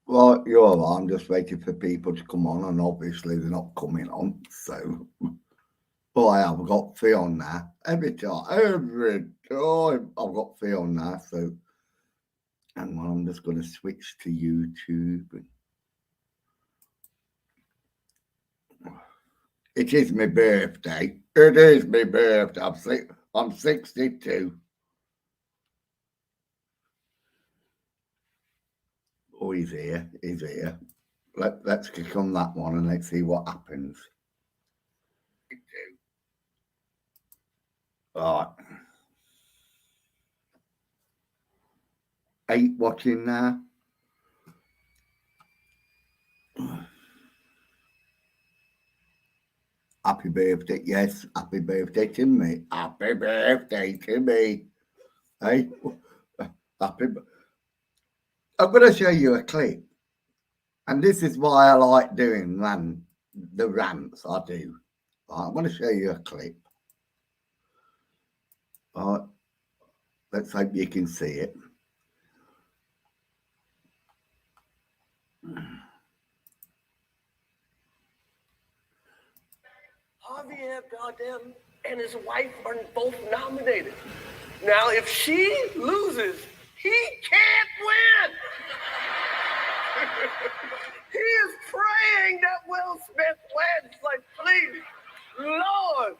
Well, you're right. I'm just waiting for people to come on, and obviously they're not coming on. So, but I have got three on now. Every time I've got three on now. So, and I'm just going to switch to YouTube. It is my birthday. It is my birthday. I'm 62. Oh, he's here. He's here. Let's click on that one and let's see what happens. Right. 8 watching now. Happy birthday. Yes, happy birthday to me. Happy birthday to me. Hey, happy. I'm going to show you a clip. And this is why I like doing the rants I do. Right, I'm going to show you a clip. All right, let's hope you can see it. Javier Bardem and his wife are both nominated. Now, if she loses, he can't win. He is praying that Will Smith wins. Like, please, Lord.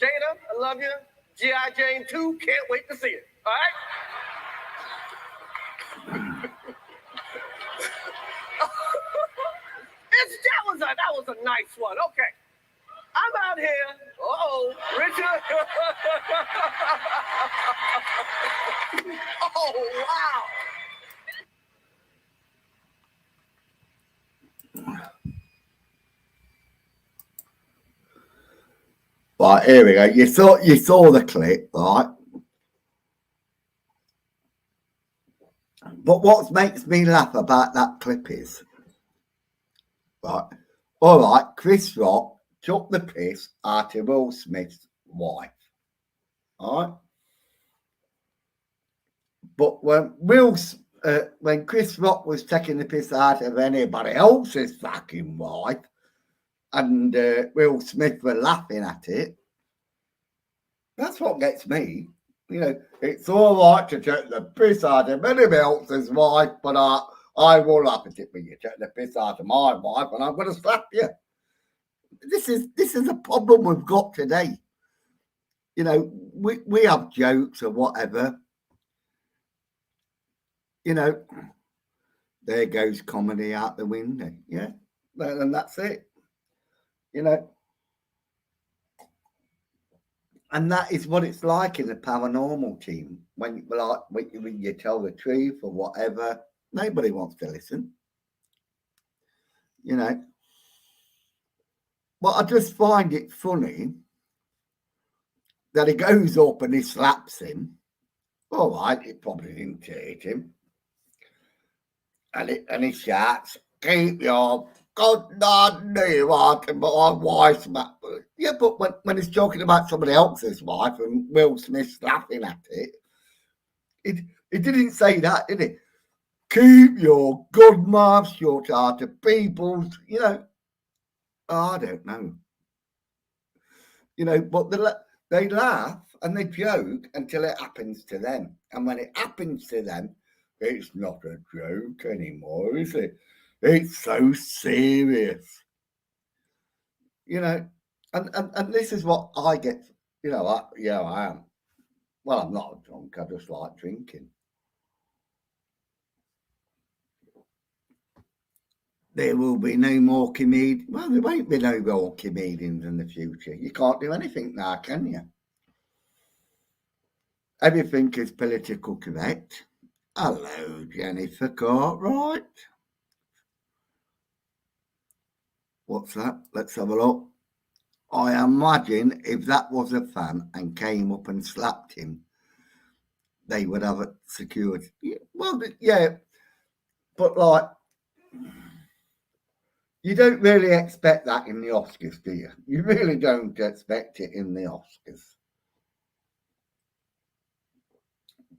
Jada, I love you. G.I. Jane 2, can't wait to see it. All right? That was a nice one. Okay. I'm out here. Uh-oh, Richard. Oh, wow. Right, here we go. You saw the clip, right? But what makes me laugh about that clip is, right, all right, Chris Rock took the piss out of Will Smith's wife, all right? But when Chris Rock was taking the piss out of anybody else's fucking wife, and Will Smith were laughing at it, that's what gets me. You know, it's all right to take the piss out of anybody else's wife, but I will laugh at it when you take the piss out of my wife, and I'm going to slap you. This is a problem we've got today. You know, we have jokes or whatever. You know, there goes comedy out the window. Yeah, and that's it. You know, and that is what it's like in the paranormal team. When you tell the truth or whatever, nobody wants to listen. You know, but I just find it funny that he goes up and he slaps him. All right, it probably didn't hurt him. And he shouts, "Keep your goddamn name out of my wife's mouth." Yeah, but when he's talking about somebody else's wife and Will Smith's laughing at it, it didn't say that, did it? Keep your good mouth shut out of people's, you know. Oh, I don't know. You know, but they laugh and they joke until it happens to them. And when it happens to them, it's not a joke anymore, is it? It's so serious. You know, and this is what I get, you know, I am. Well, I'm not a drunk, I just like drinking. There will be no more comedians. Well, there won't be no more comedians in the future. You can't do anything now, can you? Everything is political correct. Hello, Jennifer Cartwright. What's that? Let's have a look. I imagine if that was a fan and came up and slapped him, they would have it secured. Well, yeah, But like, you don't really expect that in the Oscars, do you? You really don't expect it in the Oscars.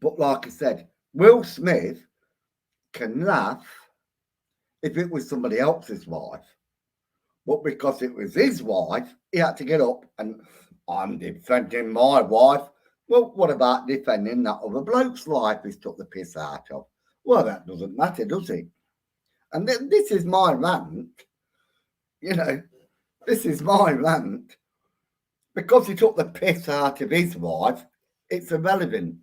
But like I said, Will Smith can laugh if it was somebody else's wife. But because it was his wife, he had to get up and I'm defending my wife. Well, what about defending that other bloke's wife he's took the piss out of? Well, that doesn't matter, does it? And this is my rant. You know, this is my rant. Because he took the piss out of his wife, it's irrelevant.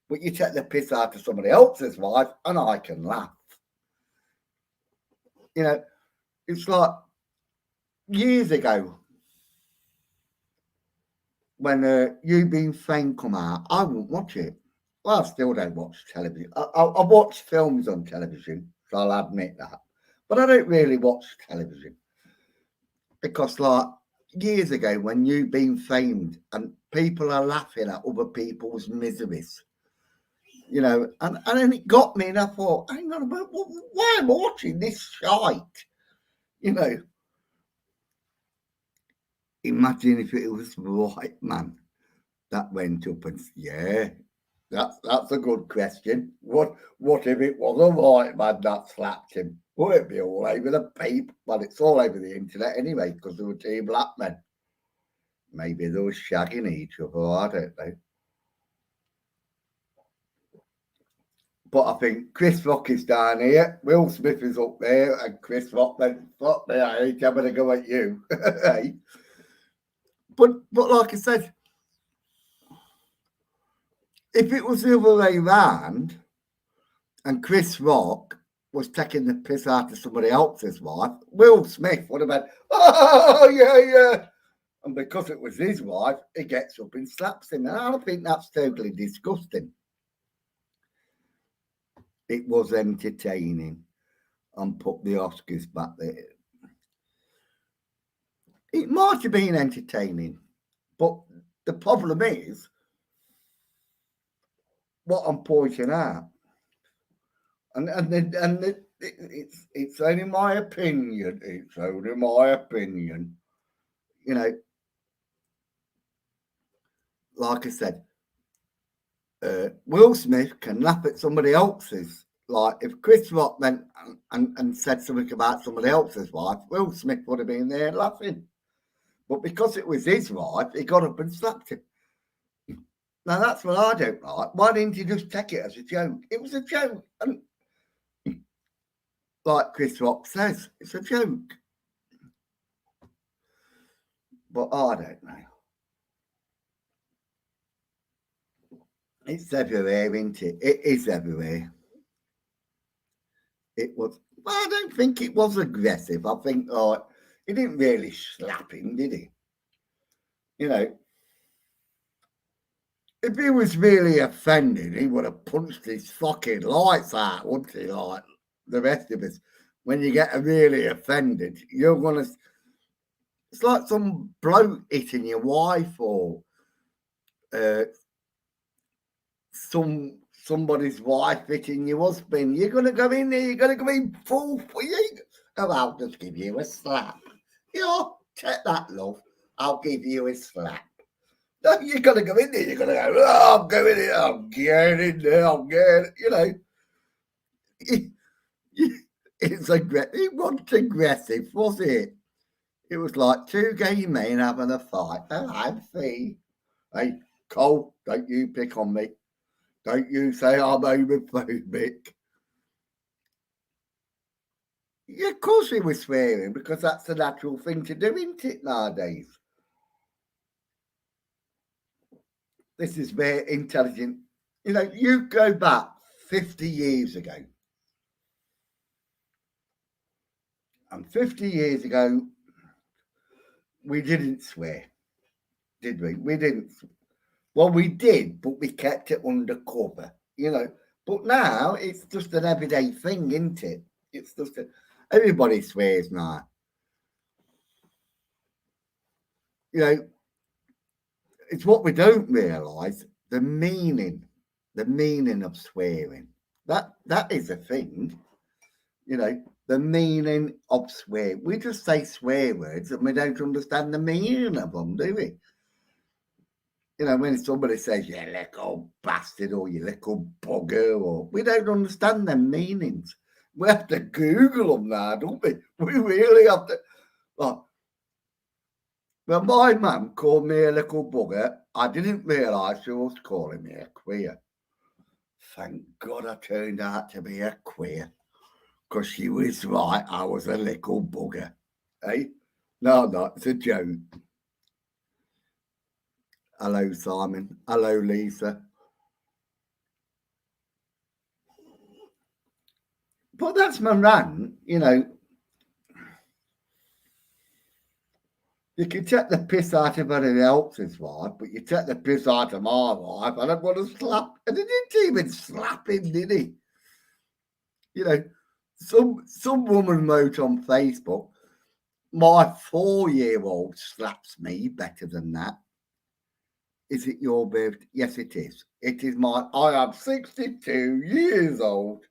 But you take the piss out of somebody else's wife, and I can laugh. You know, it's like years ago when You Been Fame come out, I wouldn't watch it. Well, I still don't watch television. I watch films on television, so I'll admit that. But I don't really watch television. Because, like, years ago when You've Been Famed and people are laughing at other people's miseries, you know, and then it got me and I thought, hang on a minute, why am I watching this shite? You know, imagine if it was the white man that went up and yeah, that's a good question. What if it was a white man that slapped him? Would it be all over the paper? Well, it's all over the internet anyway because there were two black men. Maybe they were shagging each other. I don't know. But I think Chris Rock is down here, Will Smith is up there, and Chris Rock went, fuck me, I ain't having to go at you. But like I said, if it was the other way round and Chris Rock was taking the piss out of somebody else's wife, Will Smith would have been, oh, yeah. And because it was his wife, he gets up and slaps him. And I think that's totally disgusting. It was entertaining and put the Oscars back there. It might have been entertaining, but the problem is what I'm pointing out. And it's only my opinion. It's only my opinion. You know, like I said, Will Smith can laugh at somebody else's. Like if Chris Rock went and said something about somebody else's wife, Will Smith would have been there laughing. But because it was his wife, he got up and slapped him. Now that's what I don't like. Why didn't you just take it as a joke? It was a joke. And like Chris Rock says, it's a joke. But I don't know. It's everywhere, isn't it? It is everywhere. It was, well, I don't think it was aggressive. I think, he didn't really slap him, did he? You know, if he was really offended, he would have punched his fucking lights out, wouldn't he? Like the rest of us. When you get really offended, you're going to, it's like some bloke hitting your wife or somebody's wife hitting your husband. You're going to go in there, you're going to go in full for you. Oh, I'll just give you a slap. You know, take that, love. I'll give you a slap. No, you're going to go in there, you're going to go, oh, I'm going in, I'm getting in there, I'm getting, you know. It's aggressive. It wasn't aggressive, was it? It was like two gay men having a fight. Oh, I'm free. Hey, Cole, don't you pick on me. Don't you say I'm homophobic. Yeah, of course he was swearing because that's the natural thing to do, isn't it, nowadays? This is very intelligent. You know, you go back 50 years ago. And 50 years ago, we didn't swear, did we? We didn't. Well, we did, but we kept it under cover, you know. But now it's just an everyday thing, isn't it? It's just everybody swears now. You know, it's what we don't realise, the meaning of swearing. That is a thing. You know, the meaning of swear. We just say swear words and we don't understand the meaning of them, do we? You know, when somebody says, you little bastard or you little bugger, or we don't understand their meanings. We have to Google them now, don't we? We really have to. Like, when my mum called me a little bugger, I didn't realise she was calling me a queer. Thank God I turned out to be a queer, because she was right, I was a little bugger. Eh? No, it's a joke. Hello, Simon. Hello, Lisa. But that's my rant, you know. You can take the piss out of anybody else's wife, but you take the piss out of my wife, I don't want to slap. And he didn't even slap him, did he? You know, some woman wrote on Facebook, my 4-year-old slaps me better than that. Is it your birthday? Yes, it is. It is mine. I am 62 years old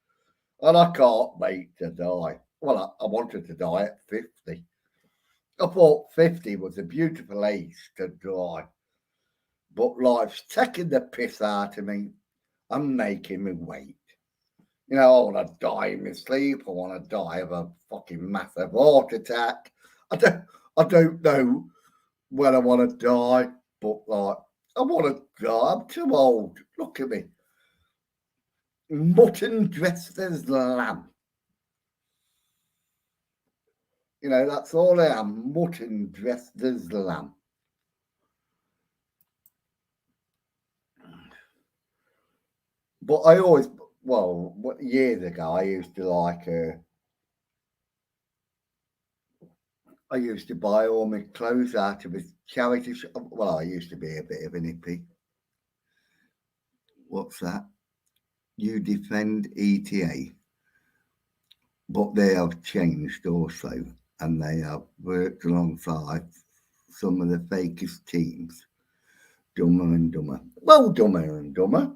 and I can't wait to die. Well, I wanted to die at 50. I thought 50 was a beautiful age to die. But life's taking the piss out of me and making me wait. You know, I want to die in my sleep. I want to die of a fucking massive heart attack. I don't know when I want to die, but like, I want to die. I'm too old. Look at me. Mutton dressed as lamb. You know, that's all I am. Mutton dressed as lamb. But I always, well, years ago, I used to like, I used to buy all my clothes out of a charity shop. Well, I used to be a bit of an hippie. What's that? You defend ETA. But they have changed also, and they have worked alongside some of the fakest teams. Dumber and Dumber. Well, Dumber and Dumber.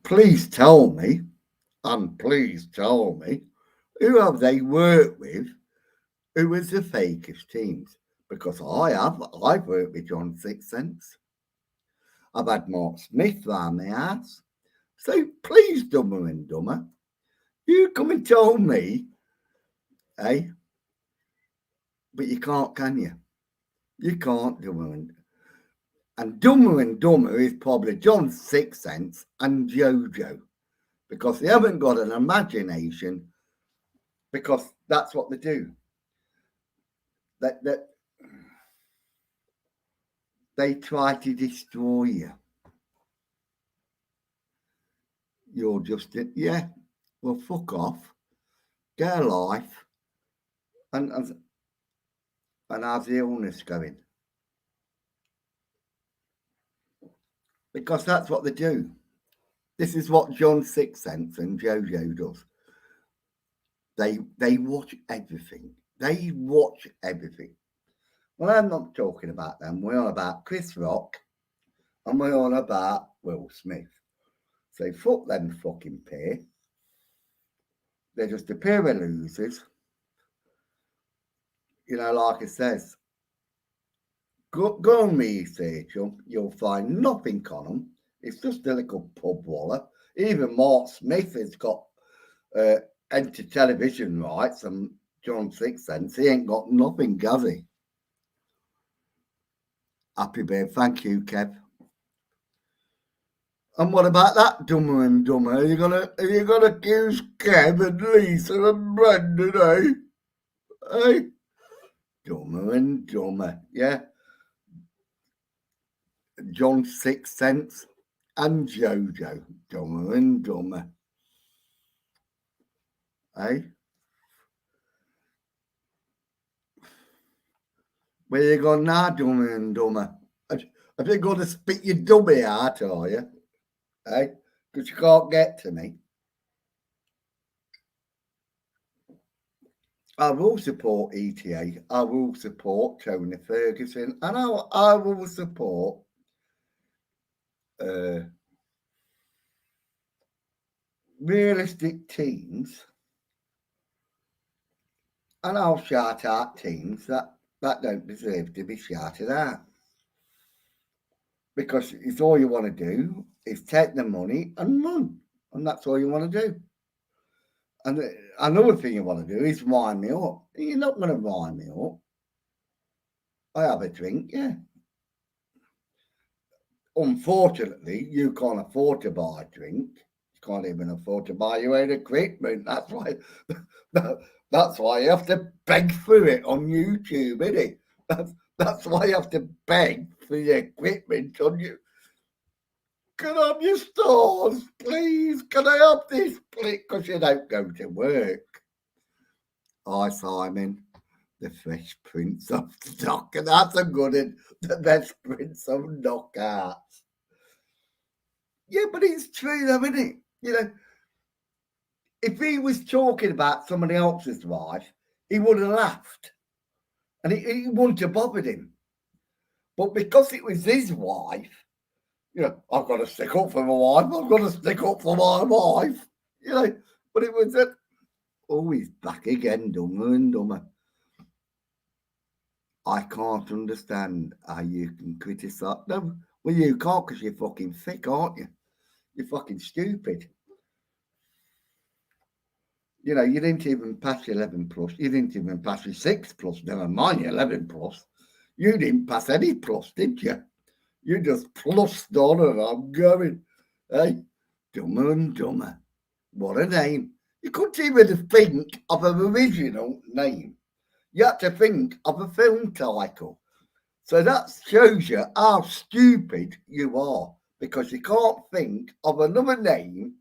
Please tell me, and please tell me, who have they worked with who is the fakest teams? Because I've worked with John Sixcents. I've had Mark Smith round my ass. So please, Dumber and Dumber, you come and tell me, eh? But you can't, can you? You can't, Dumber and Dumber is probably John Sixcents and JoJo, because they haven't got an imagination, because that's what they do. That they try to destroy you. You're just, yeah, well, fuck off, get a life, and how's the illness going? Because that's what they do. This is what John Sixcents and JoJo does. They watch everything. They watch everything. Well, I'm not talking about them. We're on about Chris Rock and we're on about Will Smith. So fuck them fucking pair. They're just a pair of losers. You know, like it says, go on research them. You'll find nothing on them. It's just a little pub waller. Even Mark Smith has got enter television rights and John Sixcents. He ain't got nothing, has he? Happy birthday. Thank you, Kev. And what about that Dumber and Dumber? Are you gonna accuse Kev and Lisa and Brendan, eh? Eh? Dumber and Dumber, yeah. John Sixcents and JoJo. Dumber and Dumber. Eh? Where you going now, Dumber and Dumber? Have you got to spit your dummy out, are you? Eh? Because you can't get to me. I will support ETA. I will support Tony Ferguson, and I will support realistic teams, and I'll shout out teams that don't deserve to be shouted out. Because it's all you want to do is take the money and run. And that's all you want to do. And another thing you want to do is wind me up. You're not going to wind me up. I have a drink, yeah. Unfortunately, you can't afford to buy a drink. You can't even afford to buy your own equipment. That's why you have to beg for it on YouTube, isn't it? That's why you have to beg for the equipment on you. Can I have your stores, please? Can I have this, please? Because you don't go to work. Hi, Simon, the Fresh Prince of Knock. And that's a good one. The best Prince of Knockouts. Yeah, but it's true, though, isn't it? You know, if he was talking about somebody else's wife, he would have laughed. And he wouldn't have bothered him. But because it was his wife, you know, I've got to stick up for my wife. I've got to stick up for my wife. You know, but it was always back again, dumber and dumber. I can't understand how you can criticise. No, well, you can't because you're fucking thick, aren't you? You're fucking stupid. You know, you didn't even pass 11 plus. You didn't even pass your 6 plus. Never mind 11 plus. You didn't pass any plus, did you? You just plussed on and I'm going. Hey, dumber and dumber. What a name. You couldn't even think of an original name. You had to think of a film title. So that shows you how stupid you are because you can't think of another name.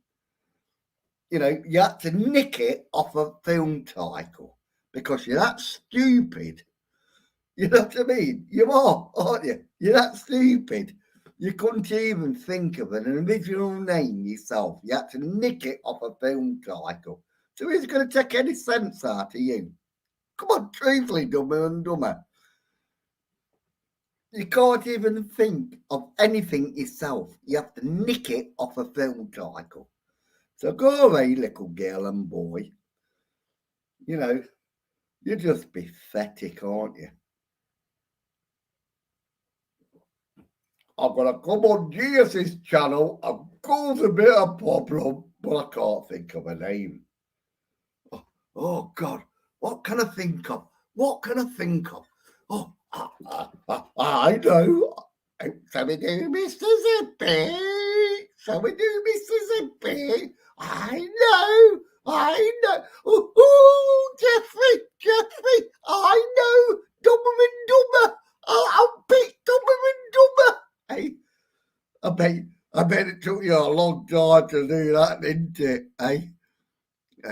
You know, you had to nick it off a film title because you're that stupid. You know what I mean? You are, aren't you? You're that stupid. You couldn't even think of an original name yourself. You had to nick it off a film title. So who's going to take any sense out of you? Come on, truthfully, dumber and dumber. You can't even think of anything yourself. You have to nick it off a film title. So go away, little girl and boy. You know, you're just pathetic, aren't you? I've got to come on Jesus' channel and cause a bit of problem, but I can't think of a name. Oh God, what can I think of? What can I think of? Oh, I know. So we do, Mr. Zippy. So we do, Mr. Zippy. I know. Oh, Jeffrey, I know. Dumber and dumber. I'll beat dumber and dumber. Hey, I bet it took you a long time to do that, didn't it? Hey,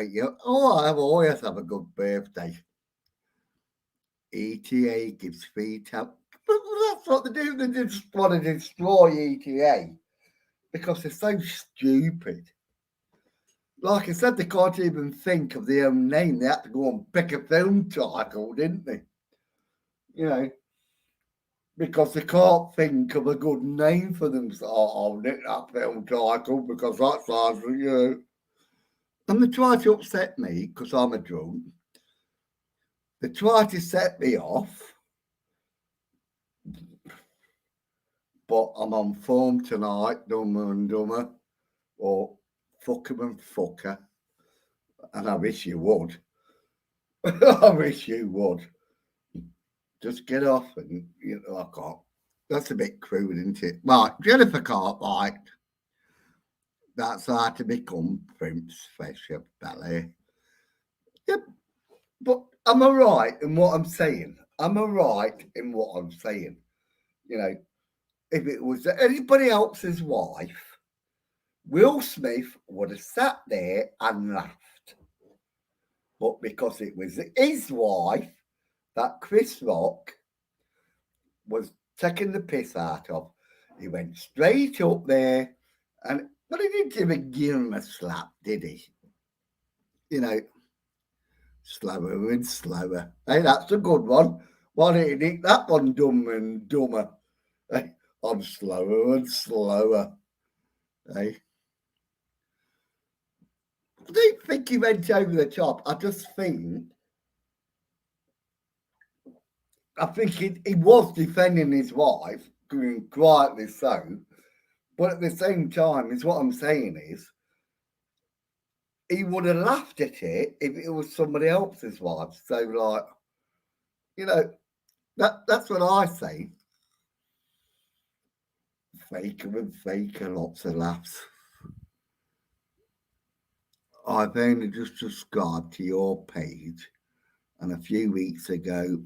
you always have a good birthday. ETA gives free tap. But that's what they do. They just want to destroy ETA because they're so stupid. Like I said, they can't even think of their own name. They had to go and pick a film title, didn't they? You know, because they can't think of a good name for themselves. I'll nick that film title because that sounds, you know. And they try to upset me because I'm a drunk. They try to set me off. But I'm on form tonight, dumber and dumber, or fucker and fucker. And I wish you would. I wish you would. Just get off and, you know, I can't. That's a bit crude, isn't it? Right, Jennifer Cartwright. That's how to become Prince Fresh of Ballet. Yep. But am I right in what I'm saying? Am I right in what I'm saying? You know, if it was anybody else's wife, Will Smith would have sat there and laughed. But because it was his wife that Chris Rock was taking the piss out of, he went straight up there but he didn't even give him a slap, did he? You know, slower and slower. Hey, that's a good one. Why didn't he nick that one, dumber and dumber? Hey, I'm slower and slower. Hey. I don't think he went over the top. I think he was defending his wife, quietly so. But at the same time, is what I'm saying is, he would have laughed at it if it was somebody else's wife. So, like, you know, that's what I say. Faker and faker, lots of laughs. I've only just subscribed to your page, and a few weeks ago,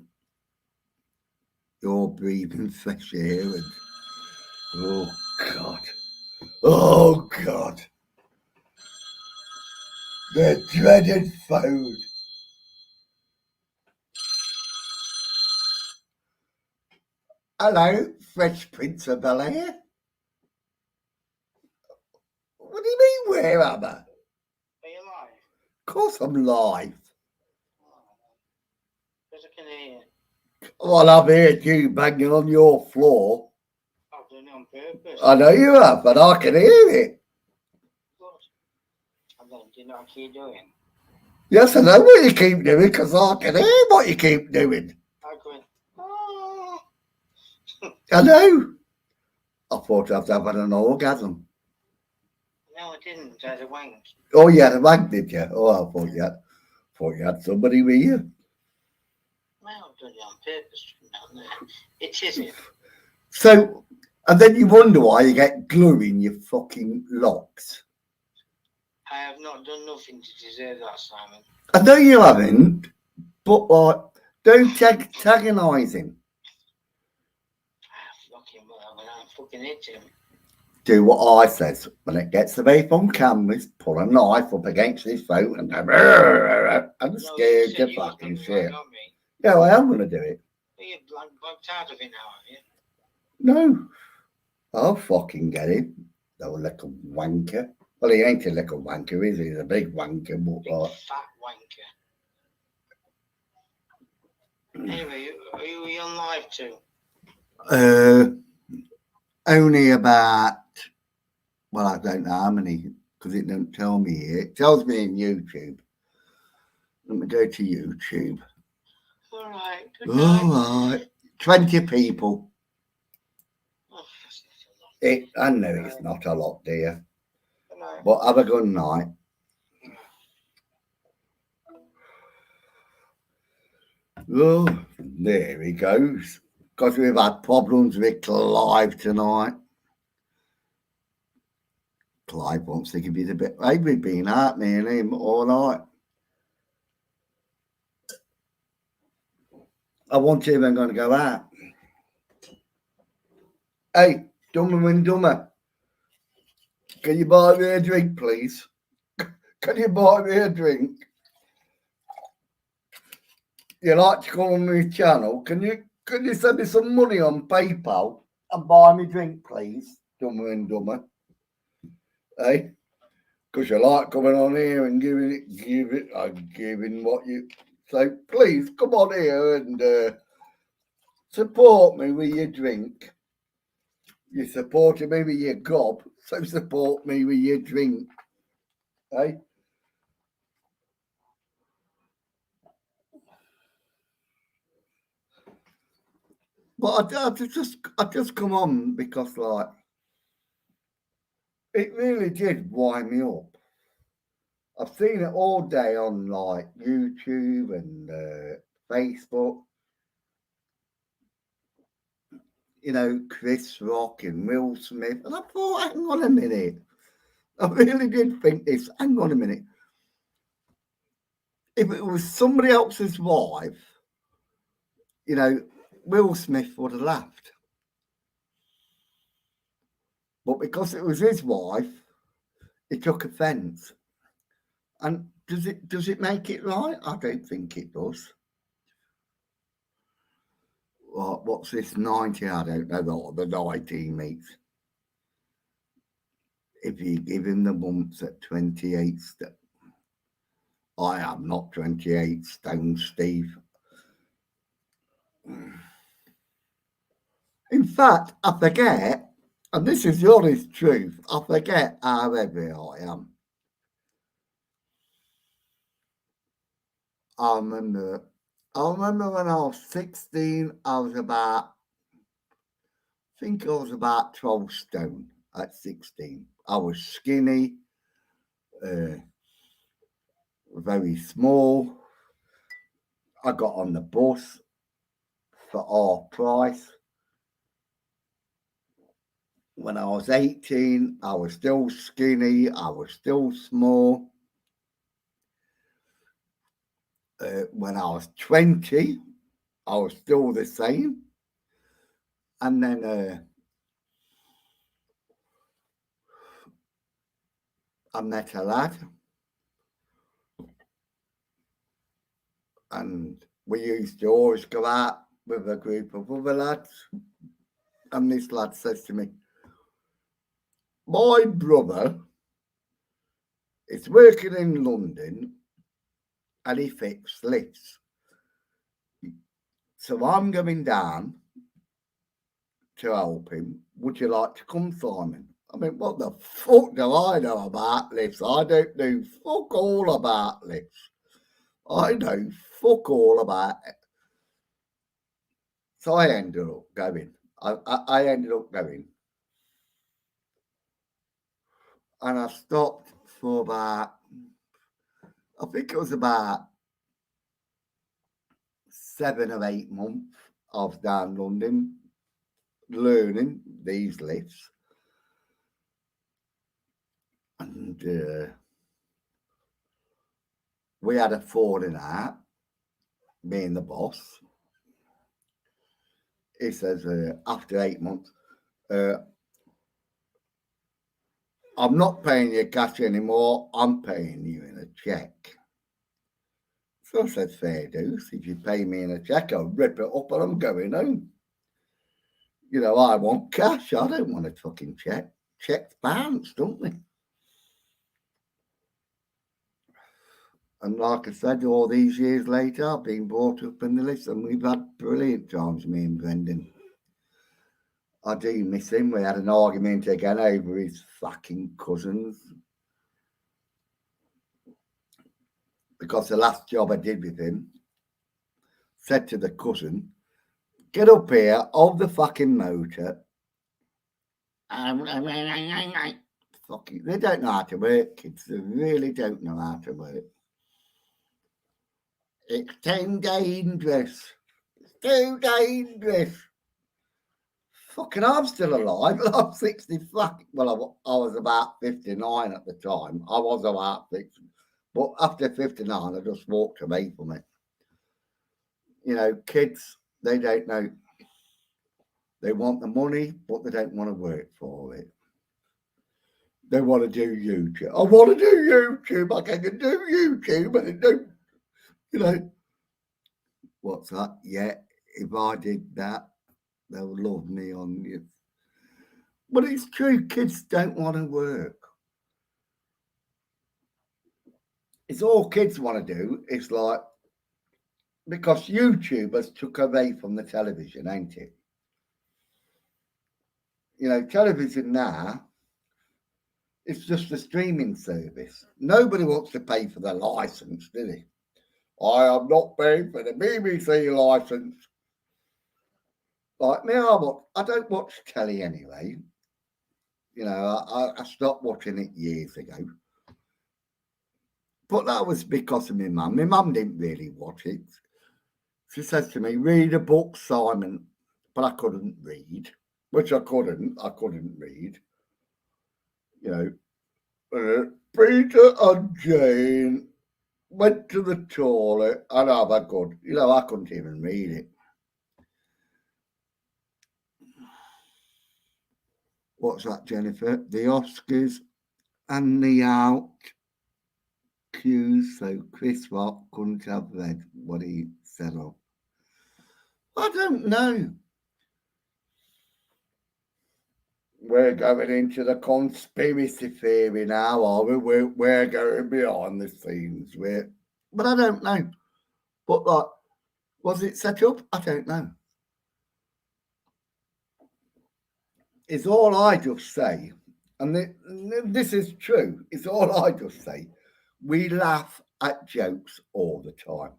you're breathing fresh air, and oh God, oh God, the dreaded phone. Hello, Fresh Prince of Bel-Air. What do you mean, where am I? Are you live? Of course I'm live. Because I can hear you. Well, I've heard you banging on your floor. I've done it on purpose. I know you have, but I can hear it. Good. And then, do you know what I keep doing? Yes, I know what you keep doing, because I can hear what you keep doing. I go in, oh. I know. I thought I'd have had an orgasm. No, I didn't. I had a wank. Oh, you had a wank, did you? Oh, I thought you had somebody with you. No, I've done it on purpose. No. It isn't. So, and then you wonder why you get glue in your fucking locks. I have not done nothing to deserve that, Simon. I know you haven't, but like, don't antagonise him. Fucking well, when I fucking hit him. Do what I says. When it gets away from cameras, pull a knife up against his throat and go, I'm scared to fucking shit. Yeah, I am going to do it. Are you blanked out of it now, have you? No. I'll fucking get him. The little wanker. Well, he ain't a little wanker, is he? He's a big wanker. But big fat wanker. Anyway, are you on live too? Only about, well, I don't know how many, because it don't tell me here. It tells me in YouTube. Let me go to YouTube. All right. All right. 20 people. I know it's not a lot, dear. But have a good night. Oh, there he goes. Because we've had problems with Clive tonight. Clive wants to give you the bit. Hey, we've been out, me and him, all night. I want him and going to go out. Hey, Dumber and Dumber. Can you buy me a drink, please? Can you buy me a drink? You like to come on my channel? Can you send me some money on PayPal and buy me a drink, please? Dumber and Dumber. Hey? Because you like coming on here and giving what you... So please, come on here and support me with your drink. You supported me with your gob, so support me with your drink. Hey? But I just come on because, like, it really did wind me up. I've seen it all day on, like, YouTube and Facebook. You know, Chris Rock and Will Smith. And I thought, hang on a minute. I really did think this. Hang on a minute. If it was somebody else's wife, you know, Will Smith would have laughed. But because it was his wife, he took offence. And does it make it right? I don't think it does. What's this 90? I don't know the 19 meets. If you give him the bumps at 28 I am not 28 stone, Steve. In fact, I forget, and this is the honest truth, I forget how heavy I am. I remember when I was 16, I think I was about 12 stone at 16. I was skinny, uh, very small. I got on the bus for half price. When I was 18, I was still skinny, I was still small. When I was 20, I was still the same. And then I met a lad, and we used to always go out with a group of other lads. And this lad says to me, my brother is working in London and he fixed lifts. So I'm going down to help him. Would you like to come, Simon? I mean, what the fuck do I know about lifts? I don't know fuck all about lifts. I know fuck all about it. So I ended up going. I ended up going. And I stopped for about, I think it was about 7 or 8 months. I was down London learning these lifts. And we had a falling out, me and the boss. He says, after 8 months, I'm not paying you cash anymore, I'm paying you in a cheque. So I said, fair dues, if you pay me in a cheque, I'll rip it up and I'm going home. You know, I want cash, I don't want a fucking cheque. Cheques bounce, don't they? And like I said, all these years later, I've been brought up in the list and we've had brilliant times, me and Brendan. I do miss him. We had an argument again over his fucking cousins. Because the last job I did with him, said to the cousin, get up here, hold the fucking motor. Fucking, they don't know how to work, kids. They really don't know how to work. It's too dangerous. It's too dangerous. Fucking, I'm still alive. I'm 60 fucking. Well, I was about 59 at the time. I was about 60. But after 59, I just walked away from it. You know, kids, they don't know. They want the money, but they don't want to work for it. They want to do YouTube. I want to do YouTube. I can do YouTube, and it don't, you know. What's that? Yeah, if I did that, they'll love me on you. But it's true, kids don't want to work. It's all kids want to do. It's like, because YouTube has took away from the television, ain't it? You know, television now, it's just a streaming service. Nobody wants to pay for their license, do they? I am not paying for the BBC license. Like me, I don't watch telly anyway. You know, I stopped watching it years ago. But that was because of my mum. My mum didn't really watch it. She says to me, read a book, Simon. But I couldn't read, which I couldn't. I couldn't read. You know, Peter and Jane went to the toilet and have a good. You know, I couldn't even read it. What's that, Jennifer? The Oscars and the out cues, so Chris Rock couldn't have read what he said of. I don't know. We're going into the conspiracy theory now, are we? We're going behind the scenes. But I don't know. But like, was it set up? I don't know. It's all I just say, and this is true. It's all I just say. We laugh at jokes all the time.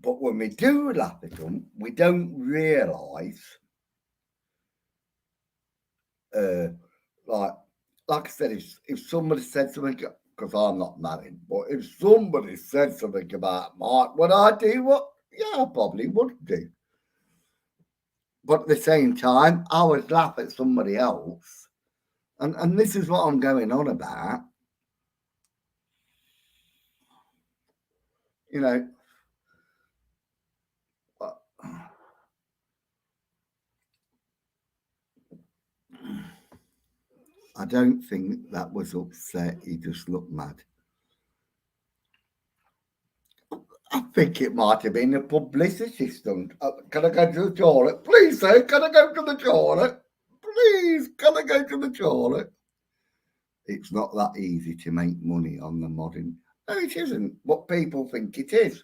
But when we do laugh at them, we don't realise, like I said, if somebody said something, because I'm not married, but if somebody said something about Mike, would I do what? Yeah, I probably would do. But at the same time, I would laugh at somebody else. And this is what I'm going on about. You know, I don't think that was upset. He just looked mad. I think it might have been a publicity stunt. Can I go to the toilet? Please, sir, can I go to the toilet? Please, can I go to the toilet? It's not that easy to make money on the modern. No, it isn't. What people think it is.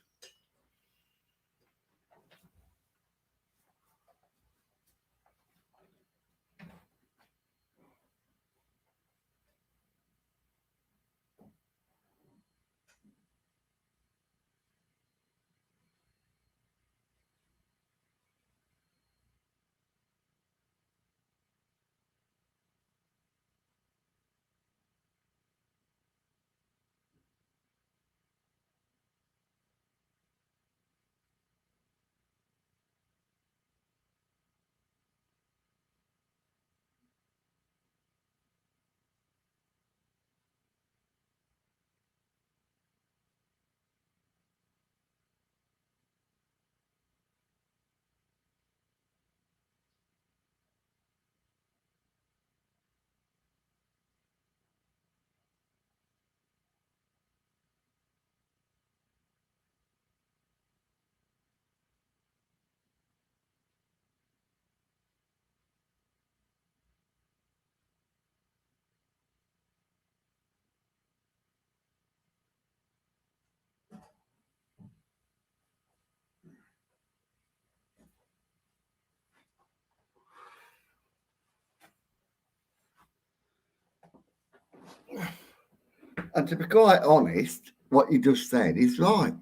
And to be quite honest, what you just said is right.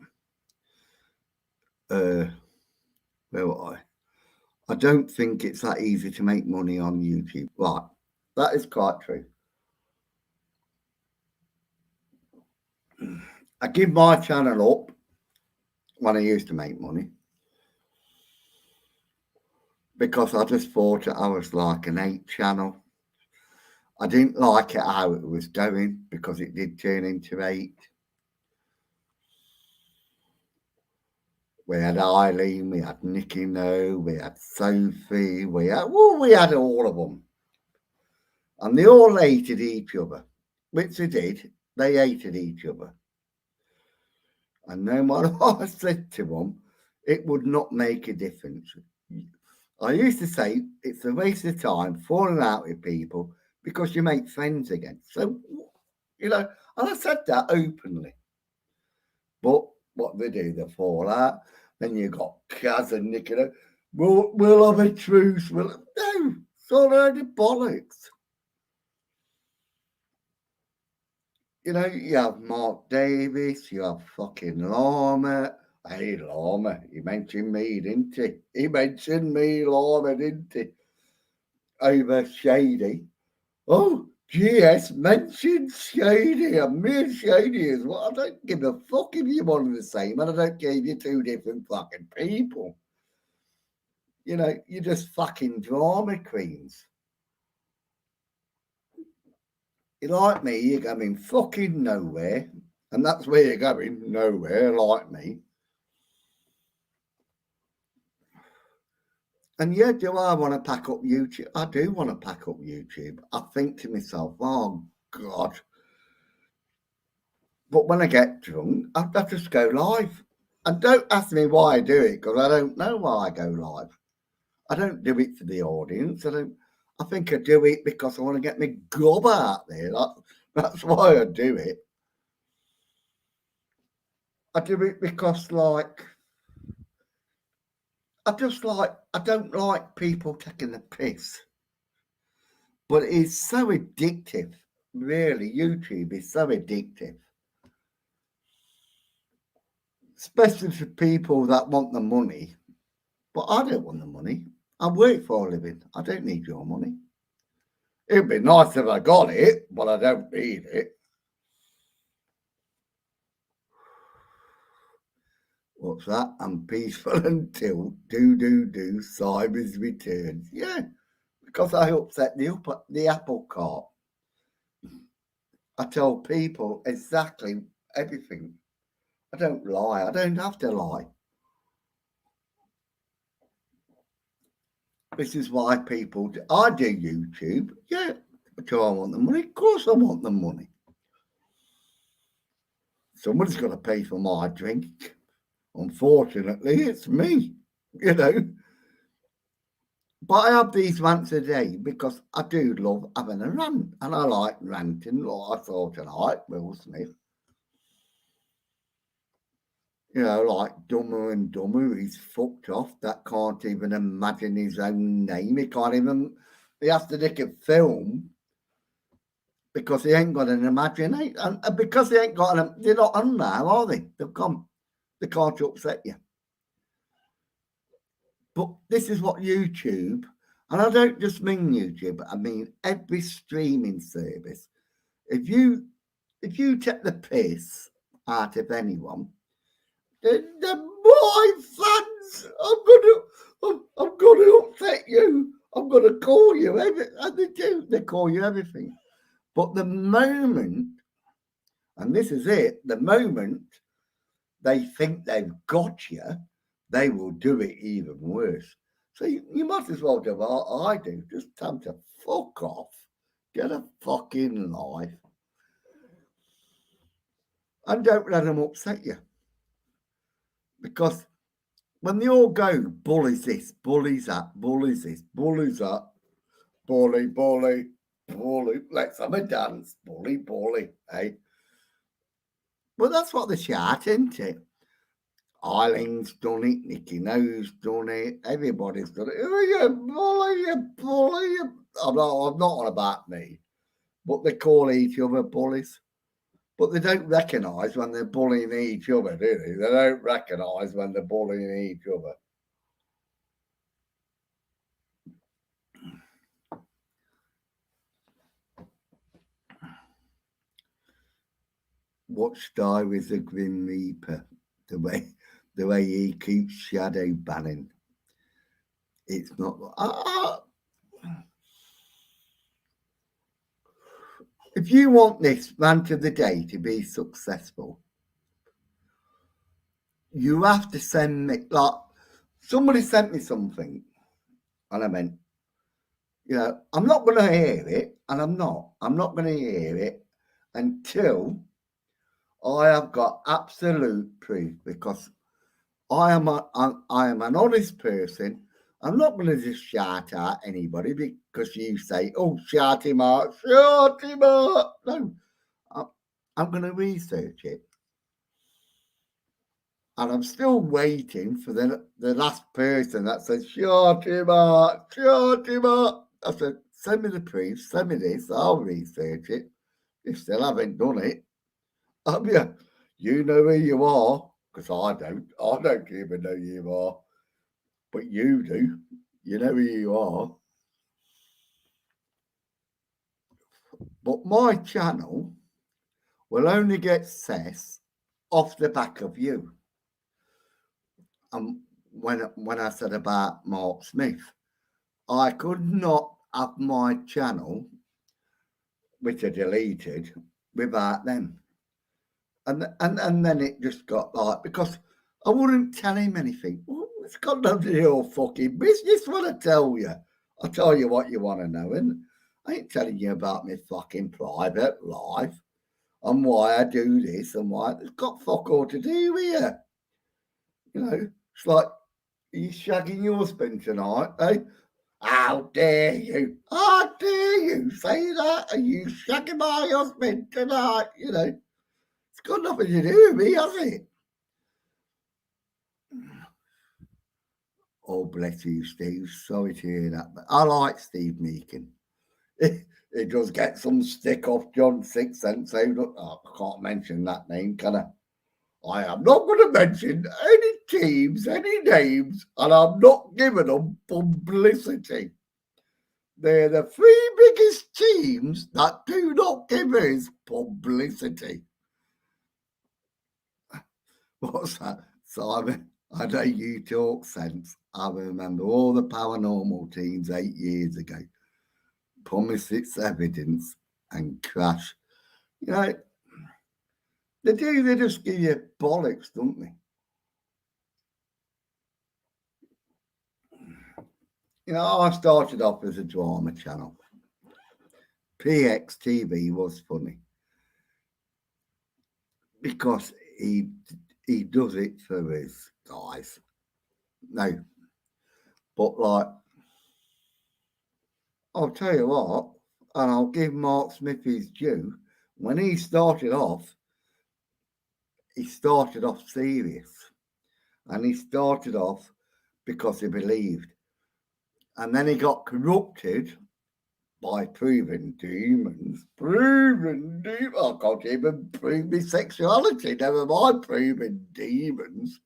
Where were I don't think it's that easy to make money on YouTube. Right. That is quite true. I give my channel up when I used to make money because I just thought I was like an 8 channel. I didn't like it how it was going because it did turn into 8. We had Eileen, we had Nikki No, we had Sophie, we had all of them. And they all hated each other, which they did. They hated each other. And no matter what I said to them, it would not make a difference. I used to say it's a waste of time falling out with people because you make friends again. So, and I said that openly. But what they do, they fall out. Then you got Kaz and Nicola. We'll have a truce. No, it's all already bollocks. You have Mark Davis, you have fucking Lama. Hey, Lama, he mentioned me, didn't he? He mentioned me, Lama, didn't he? Over Shady. Oh, GS mentioned Shady, and me and Shady as well. I don't give a fuck if you're one and the same, and I don't give you 2 different fucking people. You're just fucking drama queens. You like me, you're going fucking nowhere, and that's where you're going, nowhere, like me. And yeah, do I want to pack up YouTube? I do want to pack up YouTube. I think to myself, oh God. But when I get drunk, I just go live. And don't ask me why I do it, because I don't know why I go live. I don't do it for the audience. I think I do it because I want to get my gob out there. That's why I do it. I do it because, I don't like people taking the piss. But it's so addictive. Really, YouTube is so addictive. especially for people that want the money. But I don't want the money. I work for a living. I don't need your money. It'd be nice if I got it, but I don't need it. What's that? I'm peaceful until Simon's returns. Yeah, because I upset the apple cart. I tell people exactly everything. I don't lie. I don't have to lie. This is why people do. I do YouTube. Yeah. Do I want the money? Of course I want the money. Somebody's got to pay for my drink. Unfortunately, it's me, you know. But I have these rants a day because I do love having a rant. And I like ranting, like I thought tonight, Will Smith. You know, like Dumber and Dumber, he's fucked off. That can't even imagine his own name. He has to take a film because he ain't got an imagination. And because he ain't got they're not on now, are they? They've gone. They can't upset you. But this is what YouTube, and I don't just mean YouTube, I mean every streaming service. If you take the piss out of anyone, my fans, I'm gonna upset you. I'm gonna call you everything. And they do. They call you everything. But the moment, and this is it, the moment they think they've got you, they will do it even worse. So you might as well do what I do. Just time to fuck off. Get a fucking life. And don't let them upset you. Because when they all go, bullies this, bullies that, bullies this, bullies that, bully, bully, bully, let's have a dance, bully, bully, eh? Well, that's what they shout, isn't it? Eileen's done it, Nicky No's done it, everybody's done it. Oh, you bully, you bully, you. I'm not on about me, but they call each other bullies. But they don't recognise when they're bullying each other, do they? They don't recognise when they're bullying each other. Watch Diaries of the Grim Reaper, the way he keeps shadow banning. It's not. If you want this rant of the day to be successful, you have to send me, like, somebody sent me something, and I went, you know, I'm not going to hear it, and I'm not going to hear it until I have got absolute proof, because I am an honest person. I'm not going to just shout at anybody because you say, oh, shout him out. No, I'm going to research it. And I'm still waiting for the last person that says, shout him out. I said, send me the proof, send me this, I'll research it. You still haven't done it. You know who you are, because I don't even know who you are. But you do. You know who you are. But my channel will only get success off the back of you. And when I said about Mark Smith, I could not have my channel, which I deleted, without them. And then it just got like, because I wouldn't tell him anything. Well, it's got nothing to do with your fucking business, what I tell you. I'll tell you what you want to know, and I ain't telling you about my fucking private life and why I do this and why. It's got fuck all to do with you. You know, it's like, are you shagging your husband tonight, eh? How dare you? How dare you say that? Are you shagging my husband tonight? You know, it's got nothing to do with me, has it? Oh, bless you, Steve. Sorry to hear that. But I like Steve Meakin. He does get some stick off John 6 cents. I can't mention that name, can I? I am not going to mention any teams, any names, and I'm not giving them publicity. They're the three biggest teams that do not give us publicity. What's that, Simon? I know you talk sense. I remember all the paranormal teams 8 years ago. Promise it's evidence and crash. You know, they do, they just give you bollocks, don't they? You know, I started off as a drama channel. PXTV was funny because he does it for his guys. No, but like, I'll tell you what, and I'll give Mark Smith his due. When he started off serious, and he started off because he believed, and then he got corrupted by proven demons. I can't even prove my sexuality, never mind proven demons.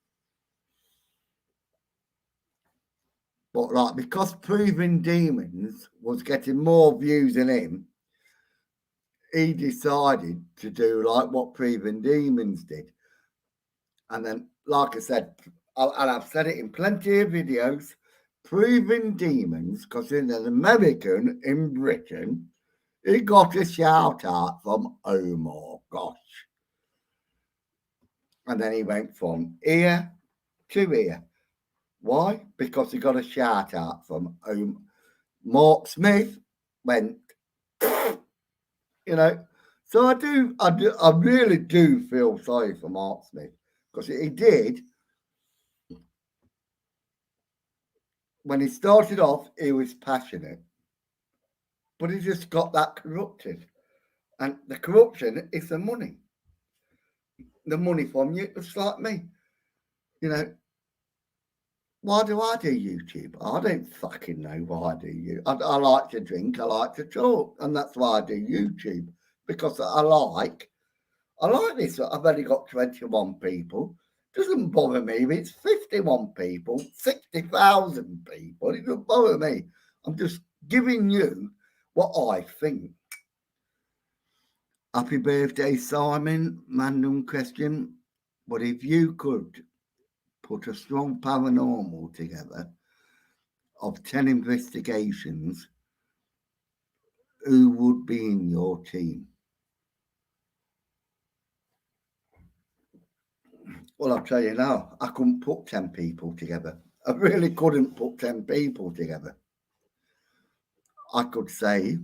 But like, because proven demons was getting more views than him, he decided to do like what proven demons did. And then, like I said, and I've said it in plenty of videos, proven demons, because in an American in Britain, he got a shout out from, oh my gosh. And then he went from ear to ear. Why? Because he got a shout out from Mark Smith went, you know. So I really do feel sorry for Mark Smith because he did. When he started off, he was passionate, but he just got that corrupted. And the corruption is the money. The money from you, it's like me. You know, why do I do YouTube? I don't fucking know why I do YouTube. I like to drink, I like to talk, and that's why I do YouTube. Because I like this. I've only got 21 people. Doesn't bother me if it's 51 people, 60,000 people. It doesn't bother me. I'm just giving you what I think. Happy birthday, Simon. Random question. But if you could put a strong paranormal together of 10 investigations, who would be in your team? Well, I'll tell you now, I couldn't put 10 people together. I really couldn't put 10 people together. I could say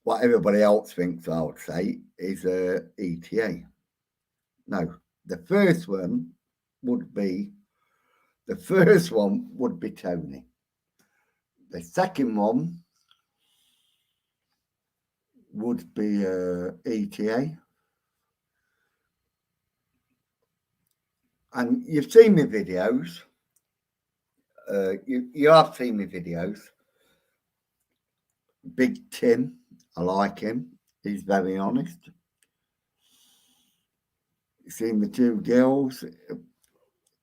what everybody else thinks I would say is ETA. No, the first one would be Tony. The second one would be ETA. And you've seen my videos. You have seen my videos. Big Tim, I like him. He's very honest. You've seen the two girls.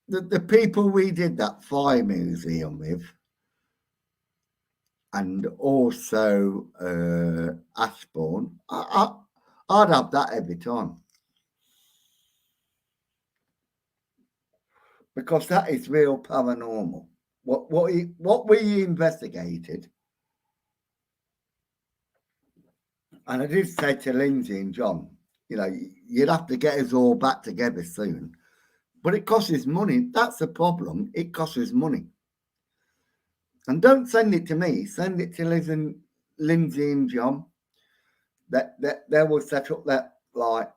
The people we did that fire museum with, and also Ashbourne, I'd have that every time. Because that is real paranormal. What we investigated, and I did say to Lindsay and John, you know, you'd have to get us all back together soon. But it costs us money. That's the problem. It costs us money. And don't send it to me. Send it to Lindsay and John. That they will set up that, like,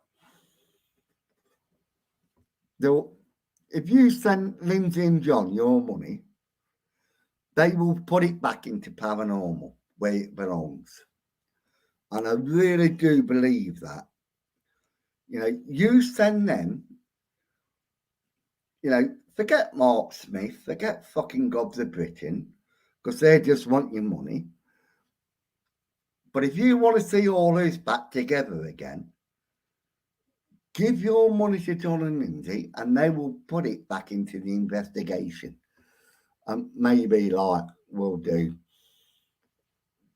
if you send Lindsay and John your money, they will put it back into paranormal where it belongs. And I really do believe that. You know, you send them, you know, forget Mark Smith, forget fucking Gobs of Britain, because they just want your money. But if you want to see all this back together again, Give your money to John and Lindsay, and they will put it back into the investigation. And maybe like we'll do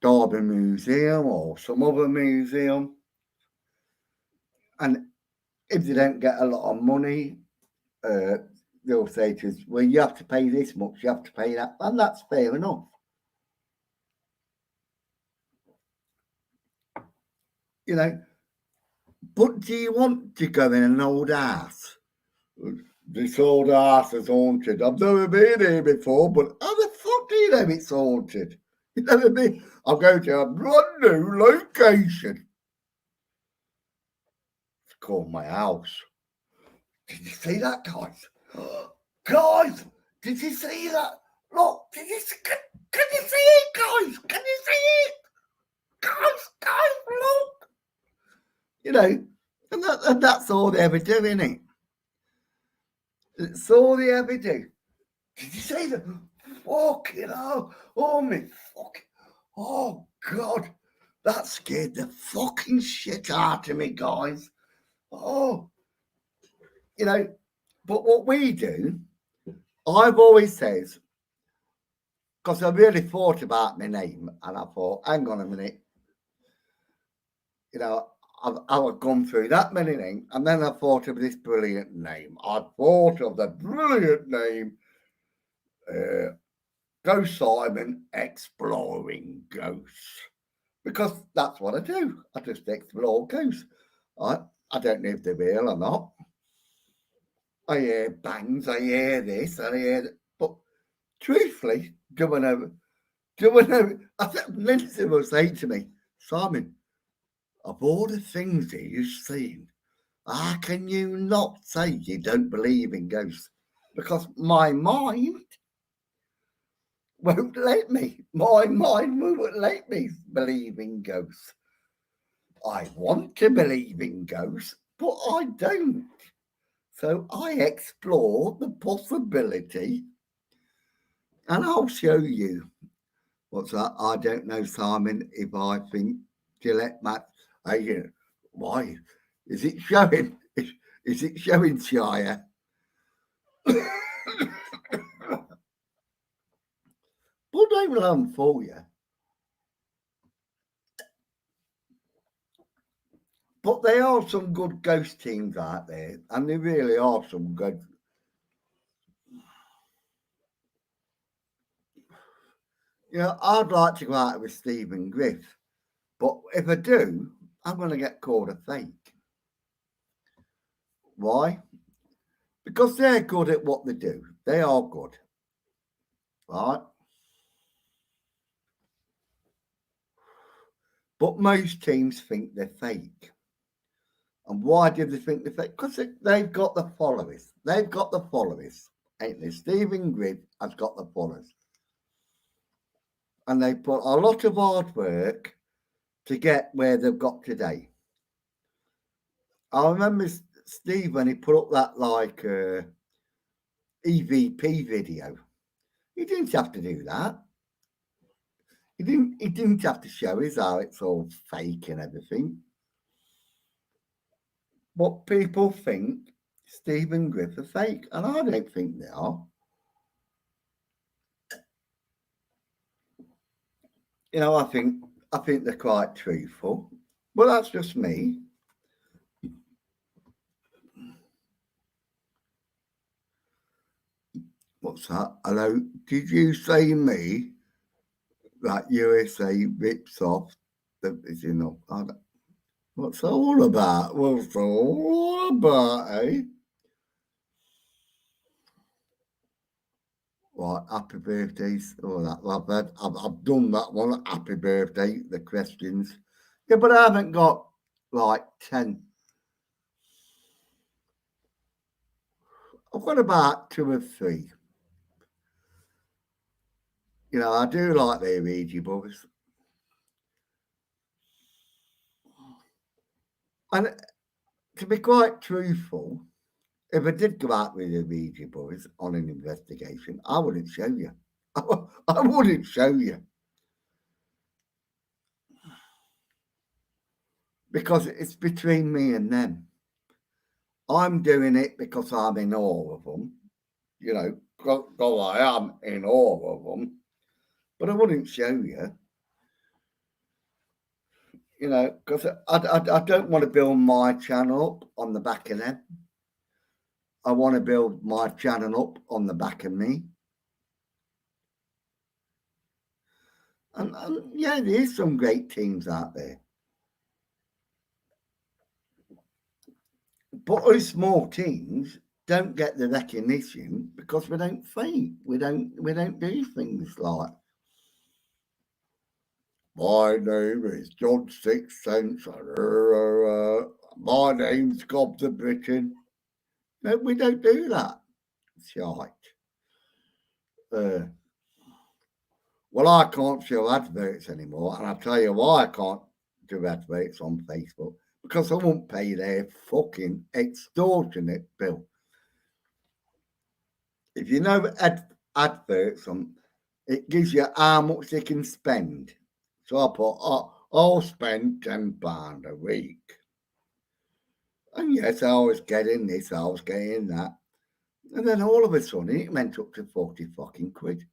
Derby Museum or some other museum. And if they don't get a lot of money, they'll say to us, well, you have to pay this much, you have to pay that. And that's fair enough. You know, but do you want to go in an old house? This old house is haunted. I've never been here before, but how the fuck do you know it's haunted? You never been? I'll go to a brand new location. It's called my house. Did you see that, guys? Guys, did you see that? Look, can you see it, guys? Can you see it? Guys, look. You know, and that's all they ever do, isn't it? It's all they ever do. Did you see that? Fucking hell. Oh, me fucking. Oh, God. That scared the fucking shit out of me, guys. Oh. You know, but what we do, I've always said, because I really thought about my name, and I thought, hang on a minute. You know, I've gone through that many names, and then I thought of this brilliant name. I thought of the brilliant name, Ghost Simon Exploring Ghosts, because that's what I do. I just explore ghosts. I don't know if they're real or not. I hear bangs, I hear this, I hear that, but truthfully, do I know? I think Lindsay will say to me, Simon, of all the things that you've seen, how can you not say you don't believe in ghosts? Because my mind won't let me. My mind won't let me believe in ghosts. I want to believe in ghosts, but I don't. So I explore the possibility, and I'll show you. What's that? I don't know, Simon, if I think Gillette Matt. Why? Is it showing? Is it showing, Shire? But they will unfold you. But there are some good ghost teams out there, and there really are some good. You know, I'd like to go out with Stephen Griff, but if I do, I'm going to get called a fake. Why? Because they're good at what they do. They are good. Right? But most teams think they're fake. And why do they think they're fake? Because they've got the followers. They've got the followers. Ain't they? Stephen Griff has got the followers. And they put a lot of hard work to get where they've got today. I remember Steve when he put up that like EVP video. He didn't have to do that. He didn't have to show us how it's all fake and everything. But people think Stephen Griff are fake, and I don't think they are. You know, I think they're quite truthful. Well, that's just me. What's that? Hello, did you say me? That USA rips off the, you know, what's that all about? What's that all about, eh? Right, happy birthdays. Oh, that I've done that one. Happy birthday, the questions. Yeah, but I haven't got like 10. I've got about 2 or 3. You know, I do like the Ouija boards. And to be quite truthful, if I did go out with the Ouija boards on an investigation, I wouldn't show you. I wouldn't show you. Because it's between me and them. I'm doing it because I'm in awe of them. You know, because I am in awe of them. But I wouldn't show you. You know, because I don't want to build my channel up on the back of them. I want to build my channel up on the back of me. And yeah, there's some great teams out there. But us small teams don't get the recognition because we don't fight. We don't do things like, my name is John Sixth Sense. My name's Gobs of Britain. No, we don't do that. Shite. Well, I can't show adverts anymore, and I'll tell you why I can't do adverts on Facebook, because I won't pay their fucking extortionate bill. If you know adverts on, it gives you how much they can spend. So I put, I'll spend £10 a week. And yes, I was getting this, I was getting that. And then all of a sudden, it went up to 40 fucking quid.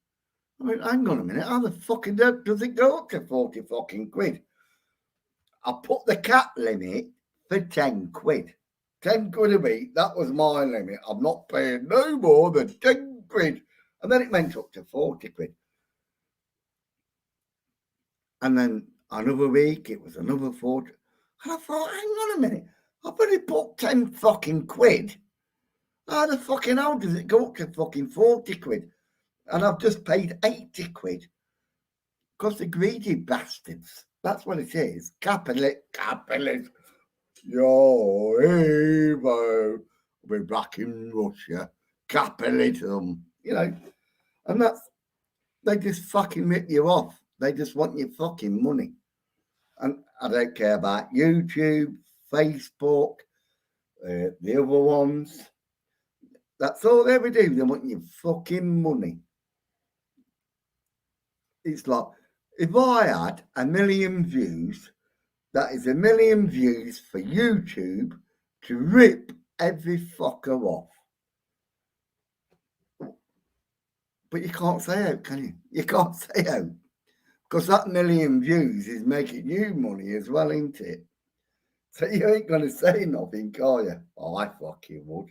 I mean, hang on a minute, how the fucking does it go up to 40 fucking quid? I put the cap limit for 10 quid. 10 quid a week, that was my limit. I'm not paying no more than 10 quid. And then it went up to 40 quid. And then another week, it was another 40. And I thought, hang on a minute, I've only put 10 fucking quid. How the fucking hell does it go up to fucking 40 quid? And I've just paid 80 quid. Because the greedy bastards, that's what it is. Capitalist. Yo, Evo. We're back in Russia. Capitalism. You know, and that's, they just fucking rip you off. They just want your fucking money. And I don't care about YouTube, Facebook, the other ones. That's all they ever do. They want your fucking money. It's like, if I had 1 million views, that is 1 million views for YouTube to rip every fucker off. But you can't say out, can you? You can't say out. Because that 1 million views is making you money as well, ain't it? So you ain't going to say nothing, are you? Oh, I fucking would.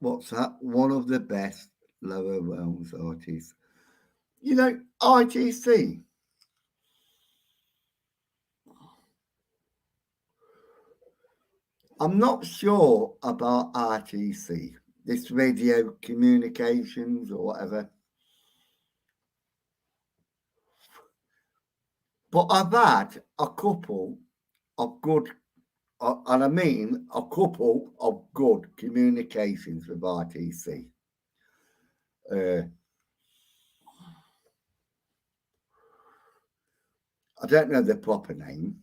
What's that? One of the best lower realms artists. You know, ITC. I'm not sure about RTC, this radio communications or whatever. But I've had a couple of good, and I mean a couple of good communications with RTC. I don't know the proper name,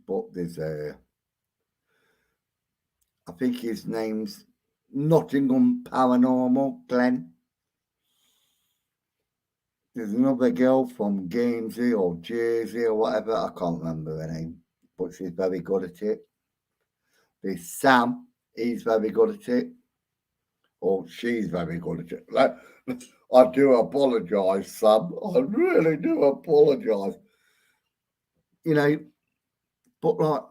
but there's I think his name's Nottingham Paranormal, Glenn. There's another girl from Guernsey or Jersey or whatever, I can't remember her name, but she's very good at it. There's Sam, he's very good at it. Or she's very good at it. Like, I do apologise, Sam. I really do apologise. You know, but like,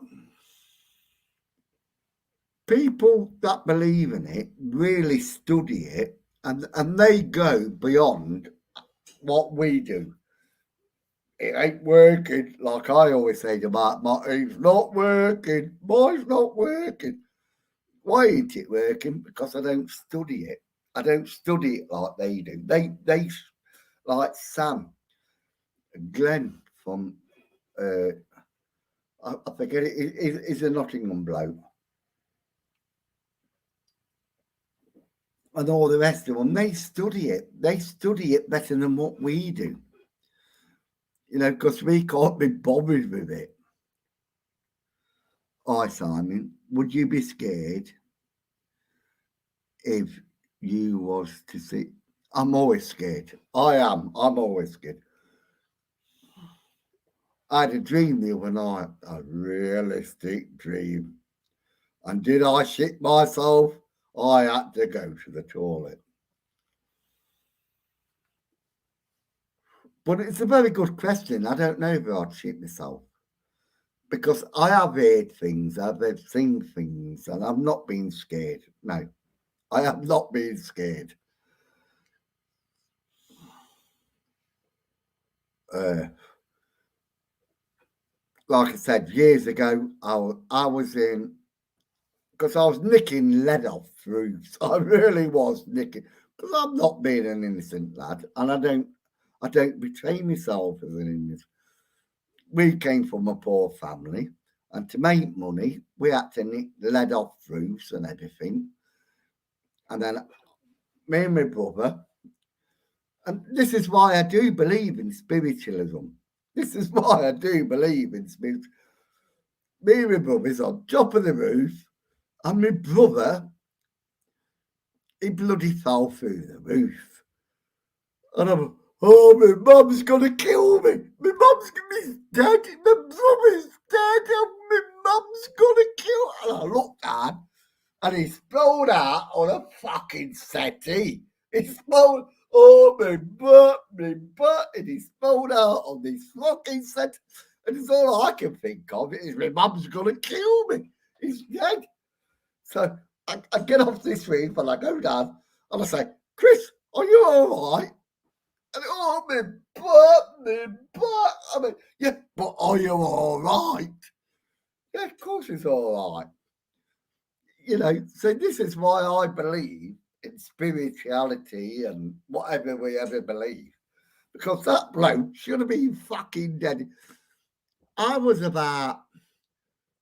people that believe in it really study it, and they go beyond what we do. It ain't working, like I always say to Mark, it's not working. Mine's not working. Why ain't it working? Because I don't study it. I don't study it like they do. They like Sam, Glenn from I forget it. He's a Nottingham bloke. And all the rest of them, they study it. They study it better than what we do. You know, because we can't be bothered with it. Hi, Simon. Would you be scared if you was to see? I'm always scared. I am. I'm always scared. I had a dream the other night, a realistic dream. And did I shit myself? I had to go to the toilet. But it's a very good question. I don't know if I'd shit myself. Because I have heard things, I've seen things, and I've not been scared. No, I have not been scared. Like I said, years ago, I was in, because I was nicking lead off roofs. I really was nicking, because I'm not being an innocent lad, and I don't betray myself as an innocent. We came from a poor family, and to make money, we had to nick lead off roofs and everything. And then me and my brother, and this is why I do believe in spiritualism. This is why I do believe in spirit. Me and my brother's on top of the roof, and my brother, he bloody fell through the roof. And I'm, oh, my mum's gonna kill me. My mum's dead. My brother's dead, and my mum's gonna kill. And I looked down, and he spilled out on a fucking settee. He spilled, oh, my butt, and he spilled out on this fucking settee. And it's all I can think of is my mum's gonna kill me. He's dead. So I get off this roof and I go down and I say, Chris, are you all right? And oh, my butt. I mean, yeah, but are you all right? Yeah, of course it's all right. You know, so this is why I believe in spirituality and whatever we ever believe. Because that bloke should have been fucking dead. I was about